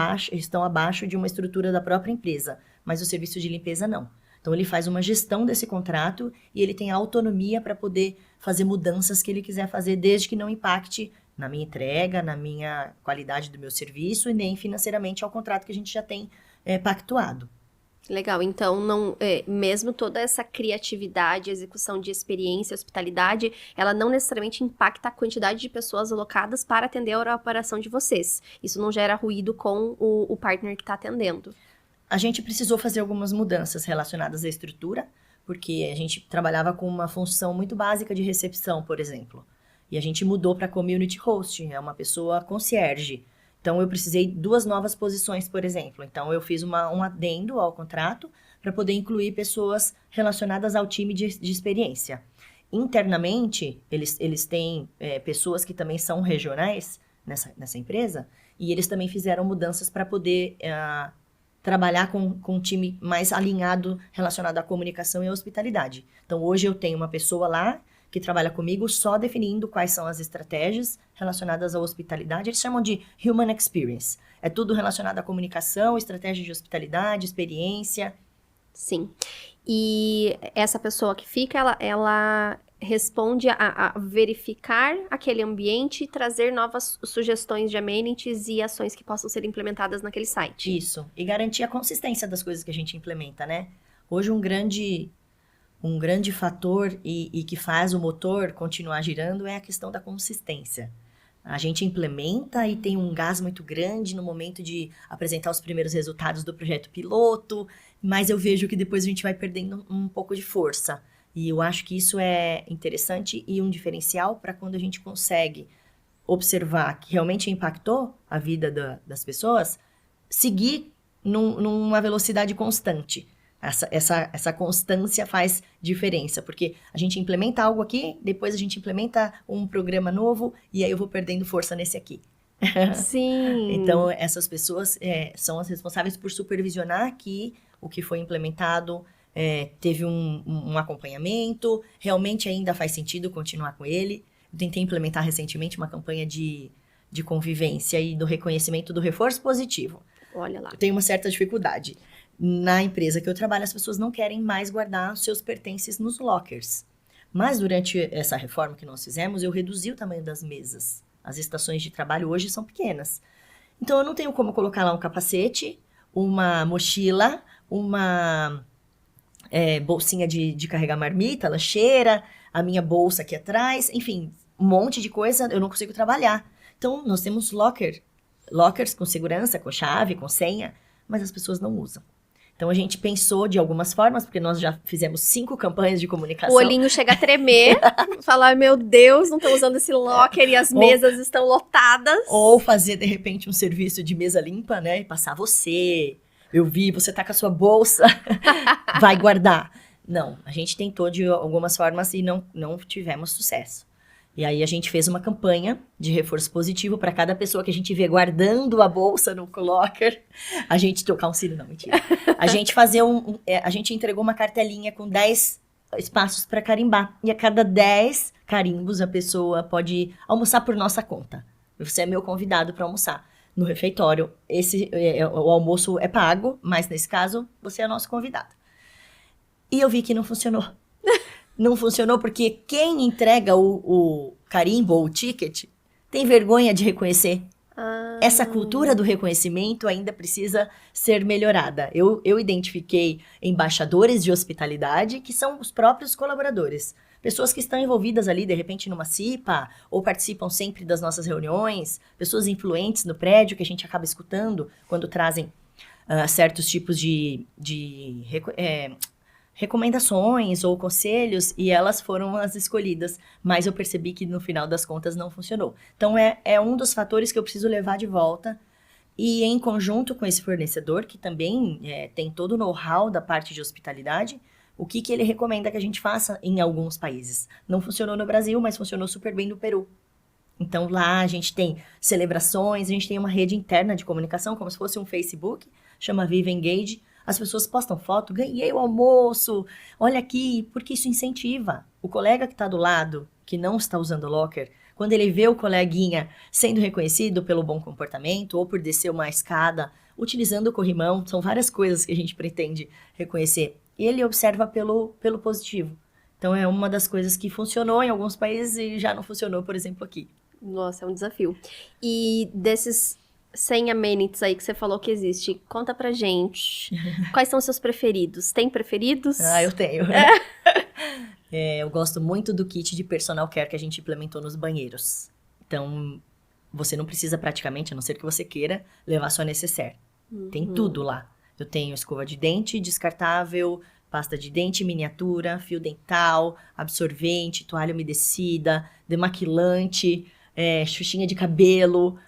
abaixo de uma estrutura da própria empresa, mas o serviço de limpeza não. Então, ele faz uma gestão desse contrato e ele tem autonomia para poder fazer mudanças que ele quiser fazer, desde que não impacte na minha entrega, na minha qualidade do meu serviço e nem financeiramente ao contrato que a gente já tem pactuado. Legal, então mesmo toda essa criatividade, execução de experiência, hospitalidade, ela não necessariamente impacta a quantidade de pessoas alocadas para atender a operação de vocês. Isso não gera ruído com o partner que está atendendo. A gente precisou fazer algumas mudanças relacionadas à estrutura, porque a gente trabalhava com uma função muito básica de recepção, por exemplo. E a gente mudou para community host, é uma pessoa concierge. Então, eu precisei 2 novas posições, por exemplo. Então, eu fiz um adendo ao contrato para poder incluir pessoas relacionadas ao time de experiência. Internamente, eles têm pessoas que também são regionais nessa empresa, e eles também fizeram mudanças para poder trabalhar com um time mais alinhado relacionado à comunicação e à hospitalidade. Então, hoje eu tenho uma pessoa lá que trabalha comigo só definindo quais são as estratégias relacionadas à hospitalidade. Eles chamam de Human Experience. É tudo relacionado à comunicação, estratégia de hospitalidade, experiência. Sim. E essa pessoa que fica, ela responde a verificar aquele ambiente e trazer novas sugestões de amenities e ações que possam ser implementadas naquele site. Isso. E garantir a consistência das coisas que a gente implementa, né? Hoje um grande fator e que faz o motor continuar girando é a questão da consistência. A gente implementa e tem um gás muito grande no momento de apresentar os primeiros resultados do projeto piloto, mas eu vejo que depois a gente vai perdendo um pouco de força. E eu acho que isso é interessante e um diferencial para quando a gente consegue observar que realmente impactou a vida das pessoas, seguir numa velocidade constante. Essa constância faz diferença, porque a gente implementa algo aqui, depois a gente implementa um programa novo, e aí eu vou perdendo força nesse aqui. Sim. Então, essas pessoas são as responsáveis por supervisionar que o que foi implementado teve um acompanhamento, realmente ainda faz sentido continuar com ele. Eu tentei implementar recentemente uma campanha de convivência e do reconhecimento do reforço positivo. Olha lá. Eu tenho uma certa dificuldade. Na empresa que eu trabalho, as pessoas não querem mais guardar os seus pertences nos lockers. Mas durante essa reforma que nós fizemos, eu reduzi o tamanho das mesas. As estações de trabalho hoje são pequenas. Então, eu não tenho como colocar lá um capacete, uma mochila, uma bolsinha de carregar marmita, lancheira, a minha bolsa aqui atrás, enfim, um monte de coisa, eu não consigo trabalhar. Então, nós temos lockers com segurança, com chave, com senha, mas as pessoas não usam. Então, a gente pensou de algumas formas, porque nós já fizemos 5 campanhas de comunicação. O olhinho chega a tremer, falar, meu Deus, não estão usando esse locker e as mesas estão lotadas. Ou fazer, de repente, um serviço de mesa limpa, né? E passar você. Eu vi, você tá com a sua bolsa, vai guardar. Não, a gente tentou de algumas formas e não tivemos sucesso. E aí a gente fez uma campanha de reforço positivo para cada pessoa que a gente vê guardando a bolsa no locker. A gente tocar um sino, não, mentira. A gente a gente entregou uma cartelinha com 10 espaços para carimbar. E a cada 10 carimbos a pessoa pode almoçar por nossa conta. Você é meu convidado para almoçar no refeitório. O almoço é pago, mas nesse caso você é nosso convidado. E eu vi que não funcionou. Não funcionou porque quem entrega o carimbo ou o ticket tem vergonha de reconhecer. Essa cultura do reconhecimento ainda precisa ser melhorada. Eu identifiquei embaixadores de hospitalidade que são os próprios colaboradores. Pessoas que estão envolvidas ali, de repente, numa CIPA, ou participam sempre das nossas reuniões, pessoas influentes no prédio que a gente acaba escutando quando trazem certos tipos de recomendações ou conselhos, e elas foram as escolhidas, mas eu percebi que no final das contas não funcionou. Então é um dos fatores que eu preciso levar de volta, e em conjunto com esse fornecedor, que também tem todo o know-how da parte de hospitalidade, o que ele recomenda que a gente faça em alguns países. Não funcionou no Brasil, mas funcionou super bem no Peru. Então lá a gente tem celebrações, a gente tem uma rede interna de comunicação, como se fosse um Facebook, chama Viva Engage. As pessoas postam foto, ganhei o almoço, olha aqui, porque isso incentiva. O colega que está do lado, que não está usando o locker, quando ele vê o coleguinha sendo reconhecido pelo bom comportamento ou por descer uma escada, utilizando o corrimão, são várias coisas que a gente pretende reconhecer. Ele observa pelo positivo. Então é uma das coisas que funcionou em alguns países e já não funcionou, por exemplo, aqui. Nossa, é um desafio. E desses 100 amenities aí que você falou que existe, conta pra gente. Quais são os seus preferidos? Tem preferidos? Eu tenho. Eu gosto muito do kit de personal care que a gente implementou nos banheiros. Então, você não precisa praticamente, a não ser que você queira, levar sua necessaire. Tem tudo lá. Eu tenho escova de dente descartável, pasta de dente miniatura, fio dental, absorvente, toalha umedecida, demaquilante, xuxinha de cabelo,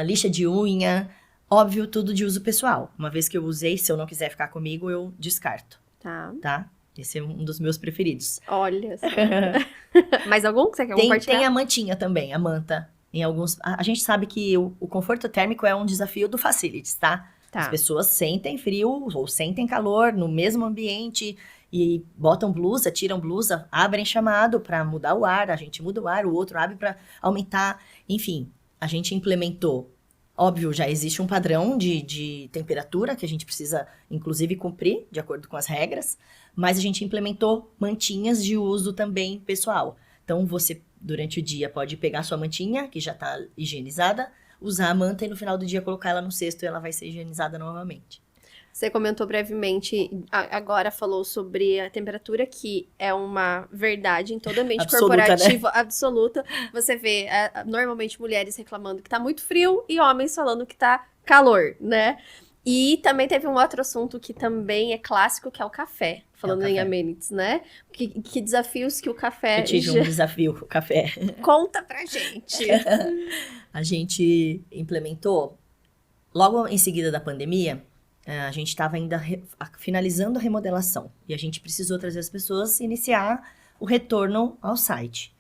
lixa de unha. Óbvio, tudo de uso pessoal. Uma vez que eu usei, se eu não quiser ficar comigo, eu descarto. Tá? Esse é um dos meus preferidos. Olha só. Mais algum que você quer compartilhar? Tem a mantinha também, a manta. A gente sabe que o conforto térmico é um desafio do Facilities, tá? As pessoas sentem frio ou sentem calor no mesmo ambiente e botam blusa, tiram blusa, abrem chamado para mudar o ar, a gente muda o ar, o outro abre para aumentar. Enfim, a gente implementou. Óbvio, já existe um padrão de temperatura que a gente precisa, inclusive, cumprir, de acordo com as regras, mas a gente implementou mantinhas de uso também pessoal. Então, você, durante o dia, pode pegar sua mantinha, que já está higienizada, usar a manta e no final do dia colocar ela no cesto e ela vai ser higienizada novamente. Você comentou brevemente, agora falou sobre a temperatura, que é uma verdade em todo ambiente corporativo, né? Absoluta. Você vê normalmente mulheres reclamando que tá muito frio e homens falando que tá calor, né? E também teve um outro assunto que também é clássico, que é o café. Falando em amenities, né? Que desafios que o café... Eu tive um desafio com o café. Conta pra gente. A gente implementou, logo em seguida da pandemia, a gente estava ainda finalizando a remodelação. E a gente precisou trazer as pessoas e iniciar o retorno ao site.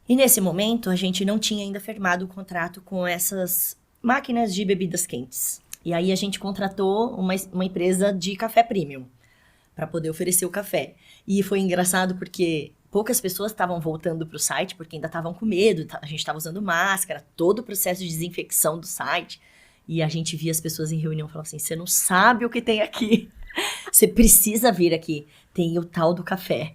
E nesse momento, a gente não tinha ainda firmado o contrato com essas máquinas de bebidas quentes. E aí a gente contratou uma empresa de café premium para poder oferecer o café. E foi engraçado porque poucas pessoas estavam voltando para o site porque ainda estavam com medo, a gente estava usando máscara, todo o processo de desinfecção do site. E a gente via as pessoas em reunião falando assim, você não sabe o que tem aqui. Você precisa vir aqui. Tem o tal do café.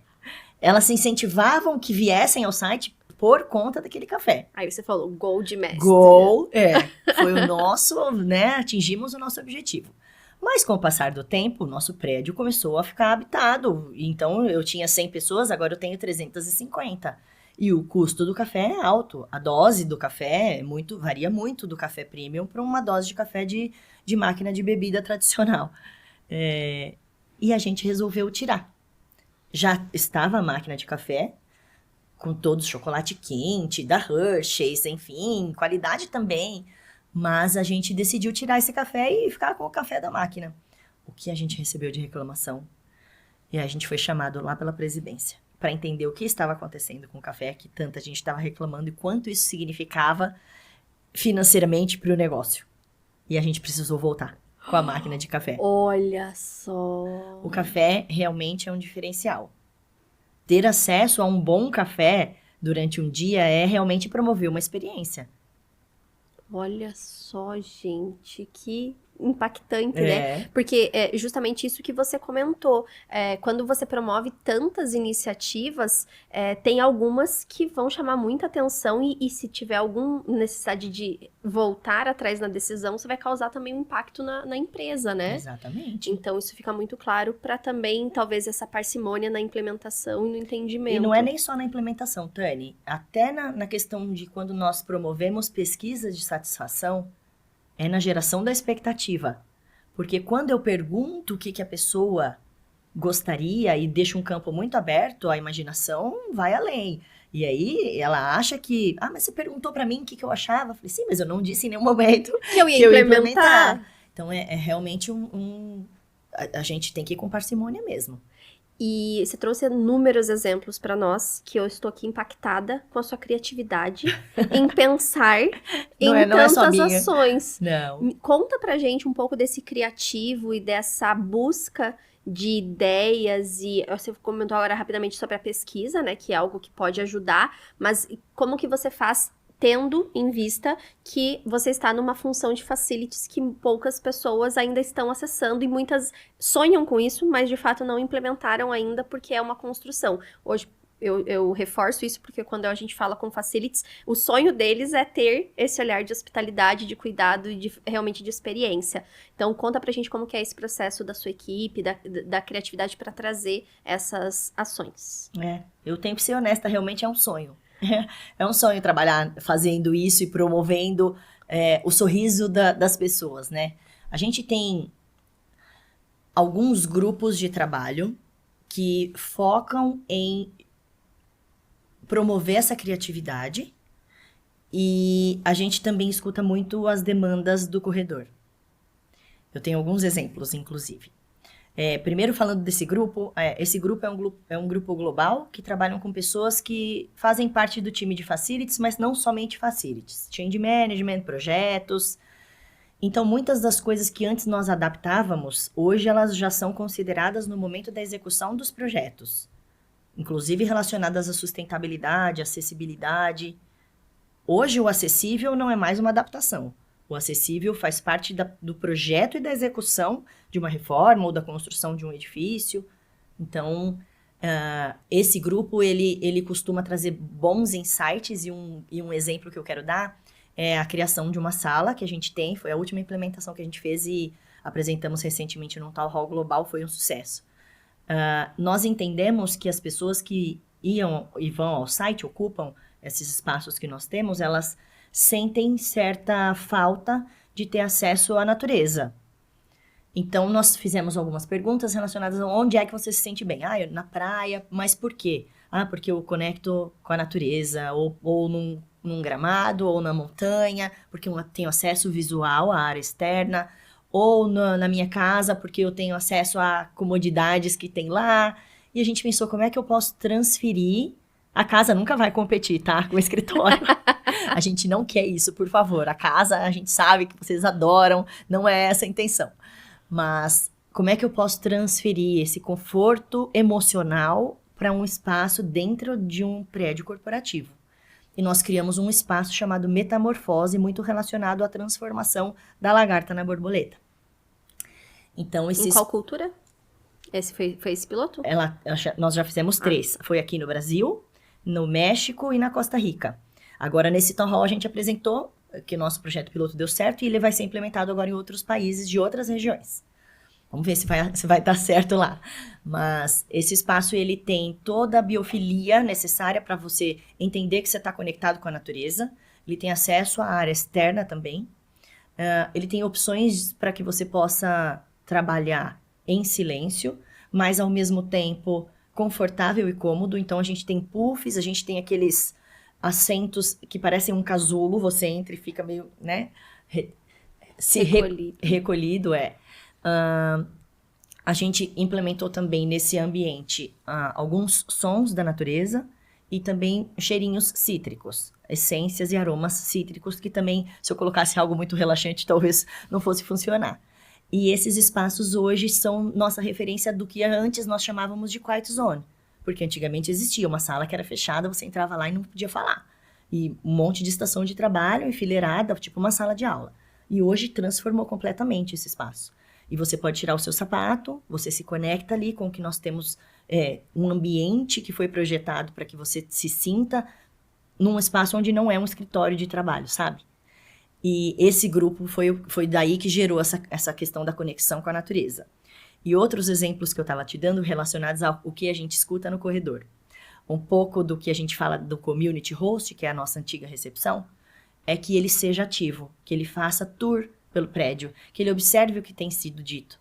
Elas se incentivavam que viessem ao site por conta daquele café. Aí você falou, gol de mestre. Gol, foi o nosso, né, atingimos o nosso objetivo. Mas com o passar do tempo, o nosso prédio começou a ficar habitado. Então, eu tinha 100 pessoas, agora eu tenho 350. E o custo do café é alto. A dose do café varia muito do café premium para uma dose de café de máquina de bebida tradicional. E a gente resolveu tirar. Já estava a máquina de café, com todo o chocolate quente, da Hershey's, enfim, qualidade também. Mas a gente decidiu tirar esse café e ficar com o café da máquina. O que a gente recebeu de reclamação? E a gente foi chamado lá pela presidência para entender o que estava acontecendo com o café, que tanta gente estava reclamando e quanto isso significava financeiramente para o negócio. E a gente precisou voltar com a máquina de café. Olha só! O café realmente é um diferencial. Ter acesso a um bom café durante um dia é realmente promover uma experiência. Olha só, gente, que impactante, né? Porque é justamente isso que você comentou. Quando você promove tantas iniciativas, tem algumas que vão chamar muita atenção e se tiver alguma necessidade de voltar atrás na decisão, você vai causar também um impacto na empresa, né? Exatamente. Então, isso fica muito claro para também, talvez, essa parcimônia na implementação e no entendimento. E não é nem só na implementação, Tani. Até na questão de quando nós promovemos pesquisa de satisfação, é na geração da expectativa. Porque quando eu pergunto o que a pessoa gostaria e deixo um campo muito aberto, a imaginação vai além. E aí ela acha que, mas você perguntou pra mim o que eu achava. Eu falei, sim, mas eu não disse em nenhum momento que eu ia implementar. Então é realmente a gente tem que ir com parcimônia mesmo. E você trouxe inúmeros exemplos para nós, que eu estou aqui impactada com a sua criatividade em pensar em tantas ações. Não. Conta pra gente um pouco desse criativo e dessa busca de ideias, e você comentou agora rapidamente sobre a pesquisa, né, que é algo que pode ajudar, mas como que você faz tendo em vista que você está numa função de facilities que poucas pessoas ainda estão acessando e muitas sonham com isso, mas de fato não implementaram ainda porque é uma construção. Hoje, eu reforço isso porque quando a gente fala com facilities, o sonho deles é ter esse olhar de hospitalidade, de cuidado e realmente de experiência. Então, conta pra gente como que é esse processo da sua equipe, da criatividade para trazer essas ações. Eu tenho que ser honesta, realmente é um sonho. É um sonho trabalhar fazendo isso e promovendo o sorriso das pessoas, né? A gente tem alguns grupos de trabalho que focam em promover essa criatividade e a gente também escuta muito as demandas do corredor. Eu tenho alguns exemplos, inclusive. Primeiro falando desse grupo, esse grupo é um grupo global que trabalham com pessoas que fazem parte do time de facilities, mas não somente facilities. Change management, projetos. Então, muitas das coisas que antes nós adaptávamos, hoje elas já são consideradas no momento da execução dos projetos. Inclusive relacionadas à sustentabilidade, acessibilidade. Hoje o acessível não é mais uma adaptação. O acessível faz parte do projeto e da execução de uma reforma ou da construção de um edifício. Então, esse grupo, ele costuma trazer bons insights e um exemplo que eu quero dar é a criação de uma sala que a gente tem. Foi a última implementação que a gente fez e apresentamos recentemente num Town Hall Global, foi um sucesso. Nós entendemos que as pessoas que iam e vão ao site, ocupam esses espaços que nós temos, elas sentem certa falta de ter acesso à natureza. Então, nós fizemos algumas perguntas relacionadas a onde é que você se sente bem. Na praia, mas por quê? Porque eu conecto com a natureza, ou num gramado, ou na montanha, porque eu tenho acesso visual à área externa, ou na minha casa, porque eu tenho acesso a comodidades que tem lá. E a gente pensou, como é que eu posso transferir? A casa nunca vai competir, tá? Com o escritório. A gente não quer isso, por favor. A casa, a gente sabe que vocês adoram, não é essa a intenção. Mas como é que eu posso transferir esse conforto emocional para um espaço dentro de um prédio corporativo? E nós criamos um espaço chamado Metamorfose, muito relacionado à transformação da lagarta na borboleta. Então, Em qual cultura? Esse foi esse piloto? Nós já fizemos 3. Foi aqui no Brasil, no México e na Costa Rica. Agora, nesse Town Hall, a gente apresentou que o nosso projeto piloto deu certo e ele vai ser implementado agora em outros países de outras regiões. Vamos ver se vai dar certo lá. Mas esse espaço, ele tem toda a biofilia necessária para você entender que você está conectado com a natureza. Ele tem acesso à área externa também. Ele tem opções para que você possa trabalhar em silêncio, mas ao mesmo tempo confortável e cômodo. Então, a gente tem puffs, a gente tem aqueles assentos que parecem um casulo. Você entra e fica meio, né? Recolhido, A gente implementou também nesse ambiente alguns sons da natureza e também cheirinhos cítricos, essências e aromas cítricos que também, se eu colocasse algo muito relaxante, talvez não fosse funcionar. E esses espaços hoje são nossa referência do que antes nós chamávamos de quiet zone, porque antigamente existia uma sala que era fechada, você entrava lá e não podia falar. E um monte de estação de trabalho enfileirada, tipo uma sala de aula. E hoje transformou completamente esse espaço. E você pode tirar o seu sapato, você se conecta ali com o que nós temos, um ambiente que foi projetado para que você se sinta num espaço onde não é um escritório de trabalho, sabe? E esse grupo foi daí que gerou essa questão da conexão com a natureza. E outros exemplos que eu estava te dando relacionados ao que a gente escuta no corredor. Um pouco do que a gente fala do community host, que é a nossa antiga recepção, é que ele seja ativo, que ele faça tour pelo prédio, que ele observe o que tem sido dito.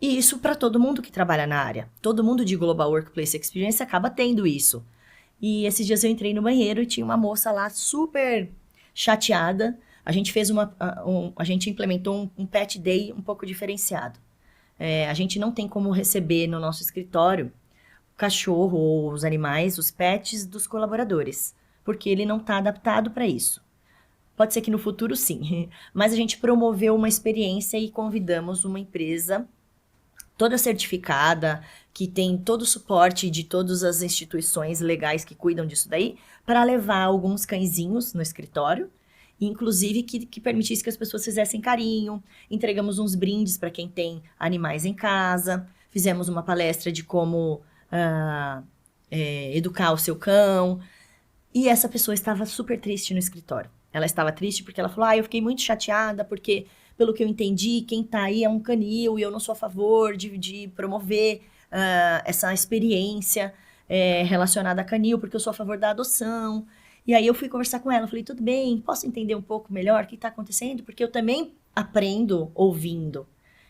E isso para todo mundo que trabalha na área. Todo mundo de Global Workplace Experience acaba tendo isso. E esses dias eu entrei no banheiro e tinha uma moça lá super chateada. A gente implementou um pet day um pouco diferenciado. A gente não tem como receber no nosso escritório o cachorro ou os animais, os pets dos colaboradores, porque ele não está adaptado para isso. Pode ser que no futuro sim, mas a gente promoveu uma experiência e convidamos uma empresa toda certificada, que tem todo o suporte de todas as instituições legais que cuidam disso daí, para levar alguns cãezinhos no escritório, inclusive que permitisse que as pessoas fizessem carinho. Entregamos uns brindes para quem tem animais em casa, fizemos uma palestra de como educar o seu cão. E essa pessoa estava super triste no escritório. Ela estava triste porque ela falou, eu fiquei muito chateada porque, pelo que eu entendi, quem tá aí é um canil e eu não sou a favor de promover essa experiência relacionada a canil, porque eu sou a favor da adoção. E aí eu fui conversar com ela, falei, tudo bem, posso entender um pouco melhor o que está acontecendo? Porque eu também aprendo ouvindo.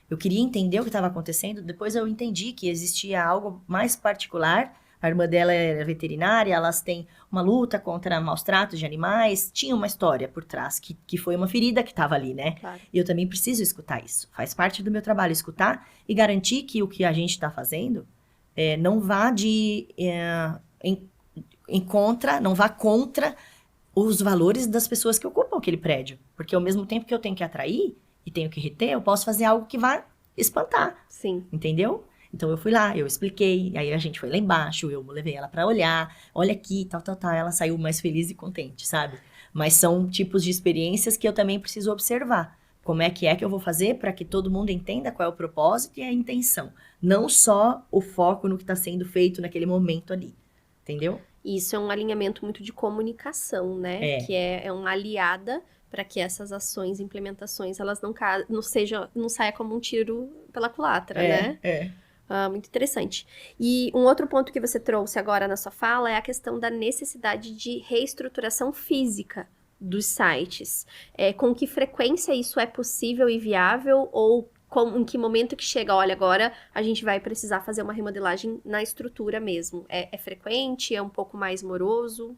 Eu queria entender o que estava acontecendo, depois eu entendi que existia algo mais particular. A irmã dela é veterinária, elas têm uma luta contra maus tratos de animais. Tinha uma história por trás, que foi uma ferida que estava ali, né? Claro. E eu também preciso escutar isso. Faz parte do meu trabalho escutar e garantir que o que a gente está fazendo não vá não vá contra os valores das pessoas que ocupam aquele prédio. Porque ao mesmo tempo que eu tenho que atrair e tenho que reter, eu posso fazer algo que vá espantar. Sim. Entendeu? Então eu fui lá, eu expliquei, aí a gente foi lá embaixo, eu levei ela pra olhar, olha aqui, tal, ela saiu mais feliz e contente, sabe? Mas são tipos de experiências que eu também preciso observar. Como é que eu vou fazer para que todo mundo entenda qual é o propósito e a intenção. Não só o foco no que está sendo feito naquele momento ali, entendeu? Isso é um alinhamento muito de comunicação, né? Que é uma aliada para que essas ações, implementações, elas não saia como um tiro pela culatra, né? Muito interessante. E um outro ponto que você trouxe agora na sua fala é a questão da necessidade de reestruturação física dos sites. Com que frequência isso é possível e viável, ou em que momento que chega, olha, agora a gente vai precisar fazer uma remodelagem na estrutura mesmo? É frequente? É um pouco mais moroso?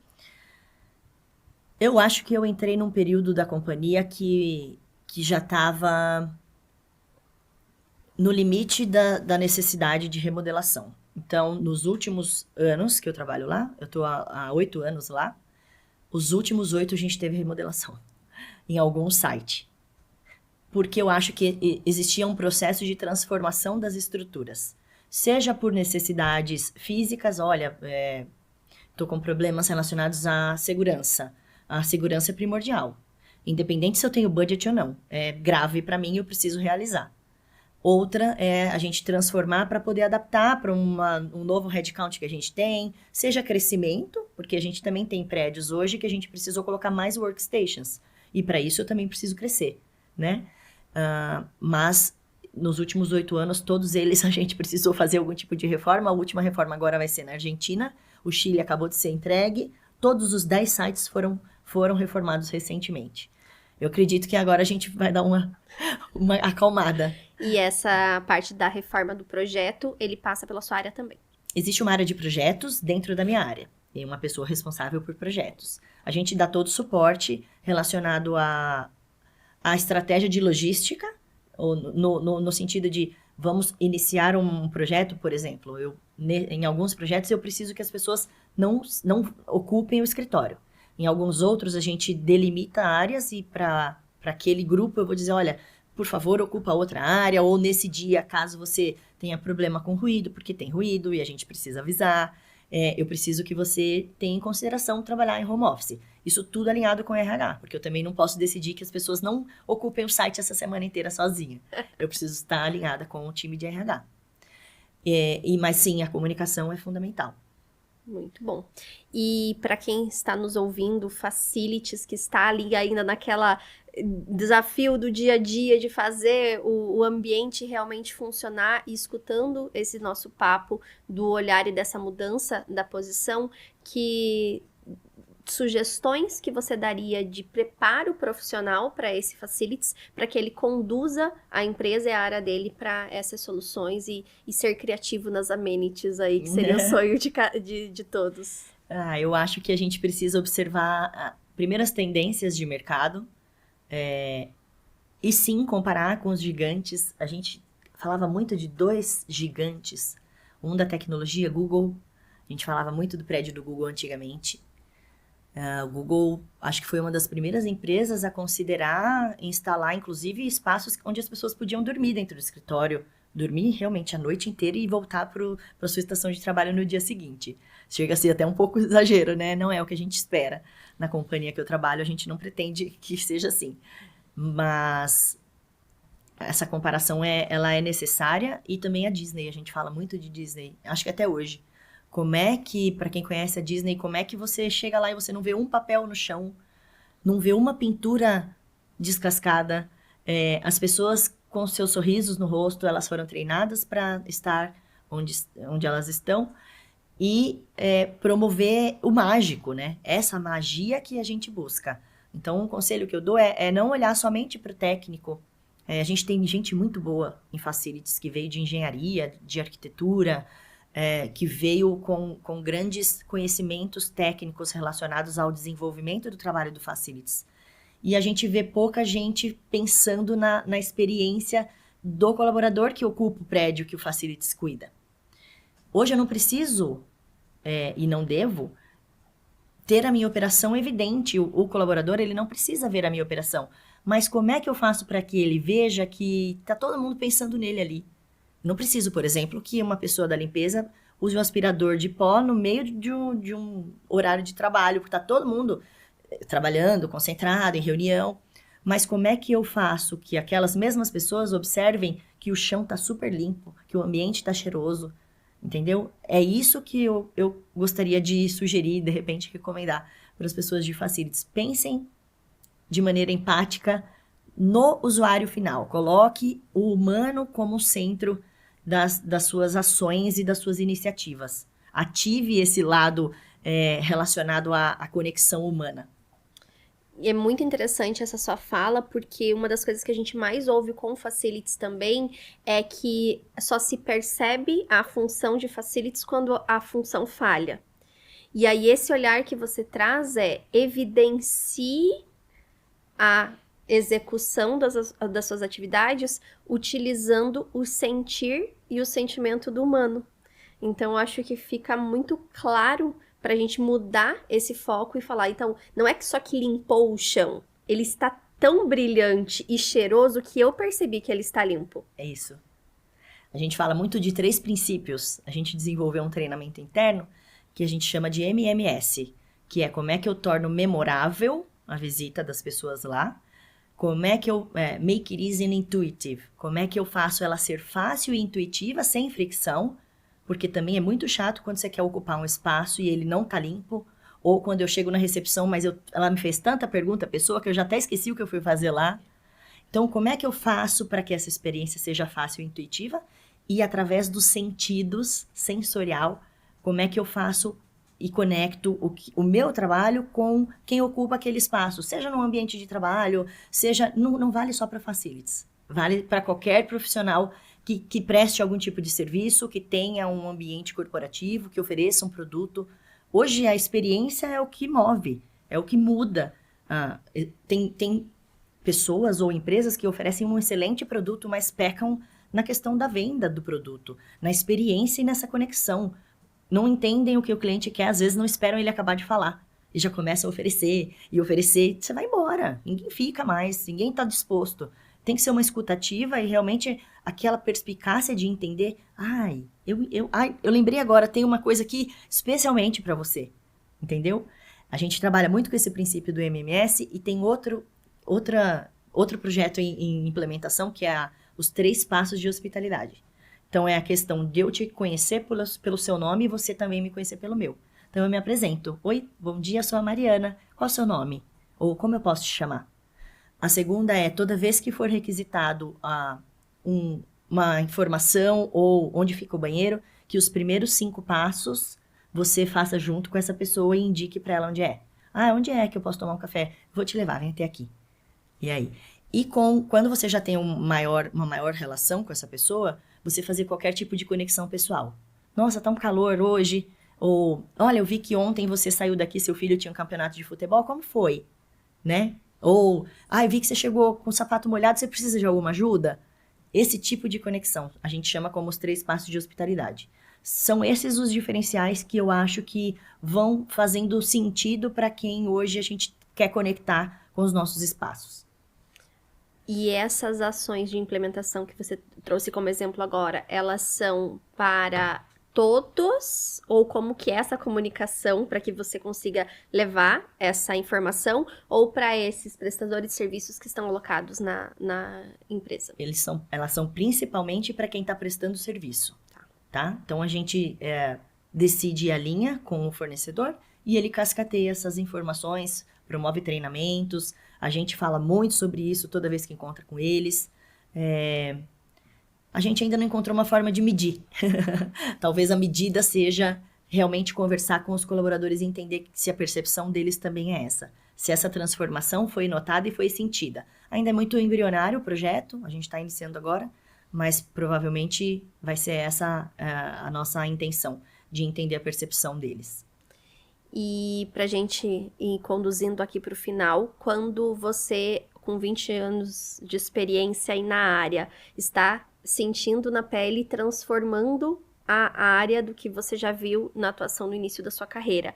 Eu acho que eu entrei num período da companhia que já estava no limite da necessidade de remodelação. Então, nos últimos anos que eu trabalho lá, eu estou há 8 anos lá, os últimos 8 a gente teve remodelação em algum site. Porque eu acho que existia um processo de transformação das estruturas. Seja por necessidades físicas, olha, estou com problemas relacionados à segurança. A segurança é primordial. Independente se eu tenho budget ou não. É grave para mim e eu preciso realizar. Outra é a gente transformar para poder adaptar para um novo headcount que a gente tem, seja crescimento, porque a gente também tem prédios hoje que a gente precisou colocar mais workstations. E para isso eu também preciso crescer, né? Mas nos últimos 8 anos, todos eles a gente precisou fazer algum tipo de reforma. A última reforma agora vai ser na Argentina. O Chile acabou de ser entregue. Todos os 10 sites foram reformados recentemente. Eu acredito que agora a gente vai dar uma acalmada. E essa parte da reforma do projeto, ele passa pela sua área também? Existe uma área de projetos dentro da minha área. Tem uma pessoa responsável por projetos. A gente dá todo o suporte relacionado à estratégia de logística, ou no sentido de vamos iniciar um projeto, por exemplo. Em alguns projetos eu preciso que as pessoas não ocupem o escritório. Em alguns outros a gente delimita áreas e para aquele grupo eu vou dizer, olha, por favor, ocupa outra área, ou nesse dia, caso você tenha problema com ruído, porque tem ruído e a gente precisa avisar, eu preciso que você tenha em consideração trabalhar em home office. Isso tudo alinhado com o RH, porque eu também não posso decidir que as pessoas não ocupem o site essa semana inteira sozinha. Eu preciso estar alinhada com o time de RH. Mas sim, a comunicação é fundamental. Muito bom. E para quem está nos ouvindo, facilities, que está ali ainda naquela desafio do dia a dia de fazer o ambiente realmente funcionar, e escutando esse nosso papo do olhar e dessa mudança da posição, que sugestões que você daria de preparo profissional para esse facilities, para que ele conduza a empresa e a área dele para essas soluções e ser criativo nas amenities aí, que seria o sonho de todos? Eu acho que a gente precisa observar primeiras tendências de mercado, e sim comparar com os gigantes. A gente falava muito de 2 gigantes, um da tecnologia, Google. A gente falava muito do prédio do Google antigamente. O Google, acho que foi uma das primeiras empresas a considerar instalar, inclusive, espaços onde as pessoas podiam dormir dentro do escritório, dormir realmente a noite inteira e voltar para sua estação de trabalho no dia seguinte. Chega a ser até um pouco exagero, né? Não é o que a gente espera. Na companhia que eu trabalho, a gente não pretende que seja assim. Mas essa comparação ela é necessária, e também a Disney. A gente fala muito de Disney, acho que até hoje. Como é que, para quem conhece a Disney, como é que você chega lá e você não vê um papel no chão, não vê uma pintura descascada, as pessoas com seus sorrisos no rosto, elas foram treinadas para estar onde elas estão e promover o mágico, né? Essa magia que a gente busca. Então, um conselho que eu dou é não olhar somente para o técnico. A gente tem gente muito boa em facilities, que veio de engenharia, de arquitetura, que veio com grandes conhecimentos técnicos relacionados ao desenvolvimento do trabalho do facilities. E a gente vê pouca gente pensando na experiência do colaborador que ocupa o prédio que o facilities cuida. Hoje eu não preciso, e não devo, ter a minha operação evidente. O colaborador, ele não precisa ver a minha operação. Mas como é que eu faço para que ele veja que está todo mundo pensando nele ali? Não preciso, por exemplo, que uma pessoa da limpeza use um aspirador de pó no meio de um horário de trabalho, porque está todo mundo trabalhando, concentrado, em reunião. Mas como é que eu faço que aquelas mesmas pessoas observem que o chão está super limpo, que o ambiente está cheiroso, entendeu? É isso que eu gostaria de sugerir, de repente recomendar para as pessoas de facilities. Pensem de maneira empática no usuário final. Coloque o humano como centro das suas ações e das suas iniciativas. Ative esse lado relacionado à conexão humana. E é muito interessante essa sua fala, porque uma das coisas que a gente mais ouve com facilities também é que só se percebe a função de facilities quando a função falha. E aí esse olhar que você traz evidencie a execução das suas atividades utilizando o sentir e o sentimento do humano. Então, eu acho que fica muito claro para a gente mudar esse foco e falar, então, não é que só que limpou o chão, ele está tão brilhante e cheiroso que eu percebi que ele está limpo. É isso. A gente fala muito de 3 princípios. A gente desenvolveu um treinamento interno que a gente chama de MMS, que é como é que eu torno memorável a visita das pessoas lá, como é que eu make it easy and intuitive, como é que eu faço ela ser fácil e intuitiva, sem fricção, porque também é muito chato quando você quer ocupar um espaço e ele não tá limpo, ou quando eu chego na recepção, mas ela me fez tanta pergunta, a pessoa, que eu já até esqueci o que eu fui fazer lá. Então, como é que eu faço para que essa experiência seja fácil e intuitiva? E através dos sentidos, sensorial, como é que eu faço e conecto o meu trabalho com quem ocupa aquele espaço, seja no ambiente de trabalho, seja... Não vale só para facilities, vale para qualquer profissional que preste algum tipo de serviço, que tenha um ambiente corporativo, que ofereça um produto. Hoje a experiência é o que move, é o que muda. Tem pessoas ou empresas que oferecem um excelente produto, mas pecam na questão da venda do produto, na experiência e nessa conexão. Não entendem o que o cliente quer, às vezes não esperam ele acabar de falar. E já começam a oferecer, você vai embora. Ninguém fica mais, ninguém está disposto. Tem que ser uma escutativa e realmente aquela perspicácia de entender, eu lembrei agora, tem uma coisa aqui especialmente para você, entendeu? A gente trabalha muito com esse princípio do MMS e tem outro projeto em implementação, que é os 3 passos de hospitalidade. Então, é a questão de eu te conhecer pelo seu nome e você também me conhecer pelo meu. Então, eu me apresento. Oi, bom dia, sou a Mariana. Qual é o seu nome? Ou como eu posso te chamar? A segunda é, toda vez que for requisitado uma informação ou onde fica o banheiro, que os primeiros 5 passos você faça junto com essa pessoa e indique para ela onde é. Onde é que eu posso tomar um café? Vou te levar, vem até aqui. E aí? E quando você já tem uma maior relação com essa pessoa, você fazer qualquer tipo de conexão pessoal. Nossa, tá um calor hoje. Ou, olha, eu vi que ontem você saiu daqui, seu filho tinha um campeonato de futebol, como foi? Né? Ou, eu vi que você chegou com o sapato molhado, você precisa de alguma ajuda? Esse tipo de conexão, a gente chama como os 3 passos de hospitalidade. São esses os diferenciais que eu acho que vão fazendo sentido para quem hoje a gente quer conectar com os nossos espaços. E essas ações de implementação que você trouxe como exemplo agora, elas são para todos? Ou como que é essa comunicação para que você consiga levar essa informação? Ou para esses prestadores de serviços que estão alocados na empresa? Elas são principalmente para quem está prestando serviço. Tá? Então, a gente decide a linha com o fornecedor e ele cascateia essas informações, promove treinamentos. A gente fala muito sobre isso toda vez que encontra com eles. A gente ainda não encontrou uma forma de medir. Talvez a medida seja realmente conversar com os colaboradores e entender se a percepção deles também é essa. Se essa transformação foi notada e foi sentida. Ainda é muito embrionário o projeto, a gente está iniciando agora, mas provavelmente vai ser essa a nossa intenção, de entender a percepção deles. E para a gente ir conduzindo aqui para o final, quando você, com 20 anos de experiência aí na área, está sentindo na pele, transformando a área do que você já viu na atuação no início da sua carreira,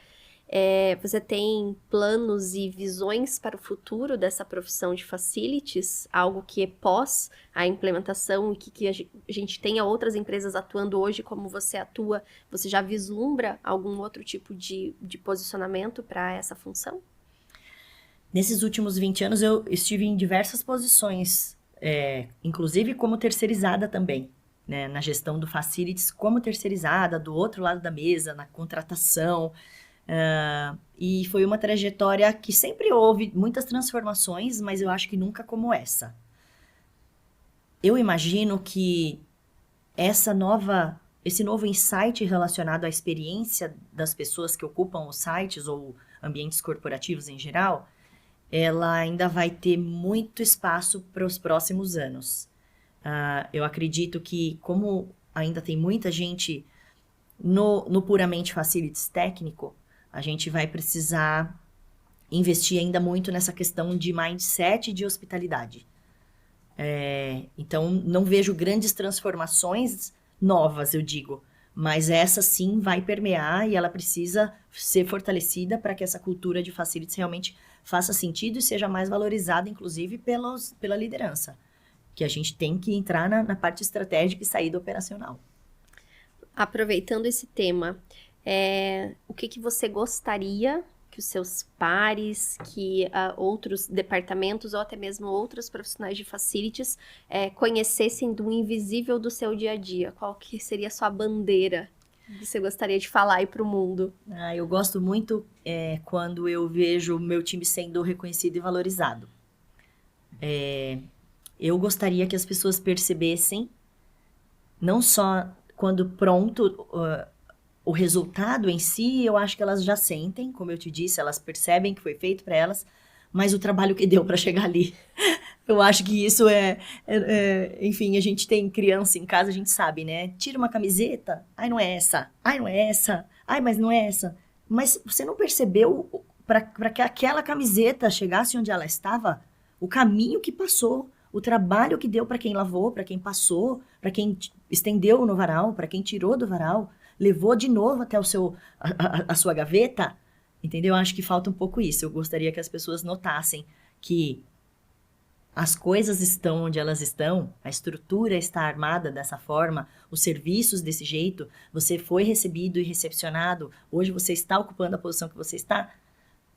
você tem planos e visões para o futuro dessa profissão de facilities? Algo que é pós a implementação e que a gente tenha outras empresas atuando hoje como você atua? Você já vislumbra algum outro tipo de posicionamento para essa função? Nesses últimos 20 anos eu estive em diversas posições, inclusive como terceirizada também, né, na gestão do facilities, como terceirizada, do outro lado da mesa, na contratação. E foi uma trajetória que sempre houve muitas transformações, mas eu acho que nunca como essa. Eu imagino que esse novo insight relacionado à experiência das pessoas que ocupam os sites ou ambientes corporativos em geral, ela ainda vai ter muito espaço para os próximos anos. Eu acredito que, como ainda tem muita gente no puramente facilities técnico, a gente vai precisar investir ainda muito nessa questão de mindset e de hospitalidade. Então, não vejo grandes transformações novas, eu digo, mas essa sim vai permear e ela precisa ser fortalecida para que essa cultura de facilities realmente faça sentido e seja mais valorizada, inclusive, pela liderança, que a gente tem que entrar na parte estratégica e sair do operacional. Aproveitando esse tema, o que você gostaria que os seus pares, que outros departamentos ou até mesmo outros profissionais de facilities conhecessem do invisível do seu dia a dia? Qual que seria a sua bandeira que você gostaria de falar aí para o mundo? Eu gosto muito quando eu vejo o meu time sendo reconhecido e valorizado. Eu gostaria que as pessoas percebessem, não só quando pronto, o resultado em si, eu acho que elas já sentem, como eu te disse, elas percebem que foi feito para elas, mas o trabalho que deu para chegar ali. Eu acho que isso enfim, a gente tem criança em casa, a gente sabe, né? Tira uma camiseta, ai, não é essa, ai, não é essa, ai, mas não é essa. Mas você não percebeu, para que aquela camiseta chegasse onde ela estava, o caminho que passou, o trabalho que deu para quem lavou, para quem passou, para quem estendeu no varal, para quem tirou do varal, levou de novo até a sua gaveta, entendeu? Eu acho que falta um pouco isso. Eu gostaria que as pessoas notassem que as coisas estão onde elas estão, a estrutura está armada dessa forma, os serviços desse jeito, você foi recebido e recepcionado, hoje você está ocupando a posição que você está,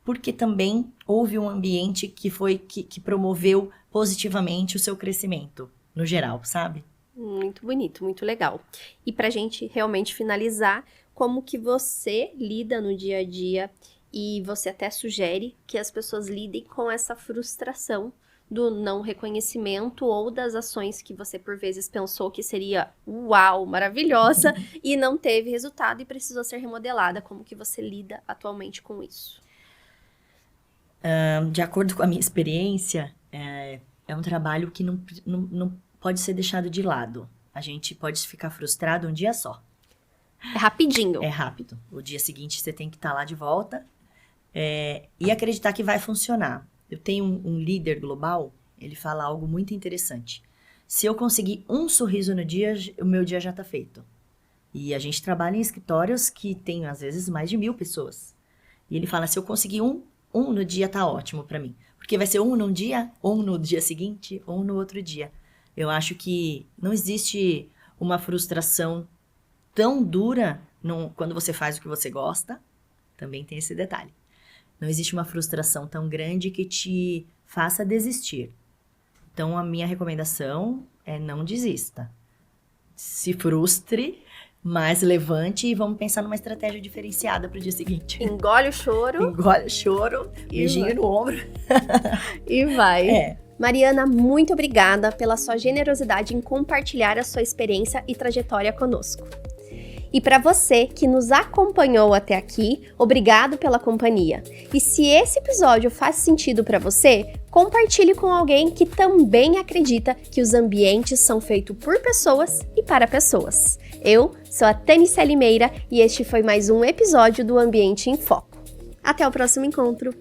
porque também houve um ambiente que promoveu positivamente o seu crescimento, no geral, sabe? Muito bonito, muito legal. E pra gente realmente finalizar, como que você lida no dia a dia e você até sugere que as pessoas lidem com essa frustração do não reconhecimento ou das ações que você por vezes pensou que seria uau, maravilhosa e não teve resultado e precisou ser remodelada. Como que você lida atualmente com isso? De acordo com a minha experiência, é um trabalho que não pode ser deixado de lado. A gente pode ficar frustrado um dia só. É rapidinho. É rápido. O dia seguinte você tem que estar lá de volta e acreditar que vai funcionar. Eu tenho um líder global, ele fala algo muito interessante. Se eu conseguir um sorriso no dia, o meu dia já está feito. E a gente trabalha em escritórios que tem, às vezes, mais de 1000 pessoas. E ele fala, se eu conseguir um no dia, tá ótimo para mim. Porque vai ser um num dia, um no dia seguinte, um no outro dia. Eu acho que não existe uma frustração tão dura quando você faz o que você gosta. Também tem esse detalhe. Não existe uma frustração tão grande que te faça desistir. Então, a minha recomendação é não desista. Se frustre, Mas levante e vamos pensar numa estratégia diferenciada para o dia seguinte. Engole o choro. Engole o choro, beijinho no ombro. E vai. Mariana, muito obrigada pela sua generosidade em compartilhar a sua experiência e trajetória conosco. E para você que nos acompanhou até aqui, obrigado pela companhia. E se esse episódio faz sentido para você, compartilhe com alguém que também acredita que os ambientes são feitos por pessoas e para pessoas. Eu sou a Tanicele Meira e este foi mais um episódio do Ambiente em Foco. Até o próximo encontro!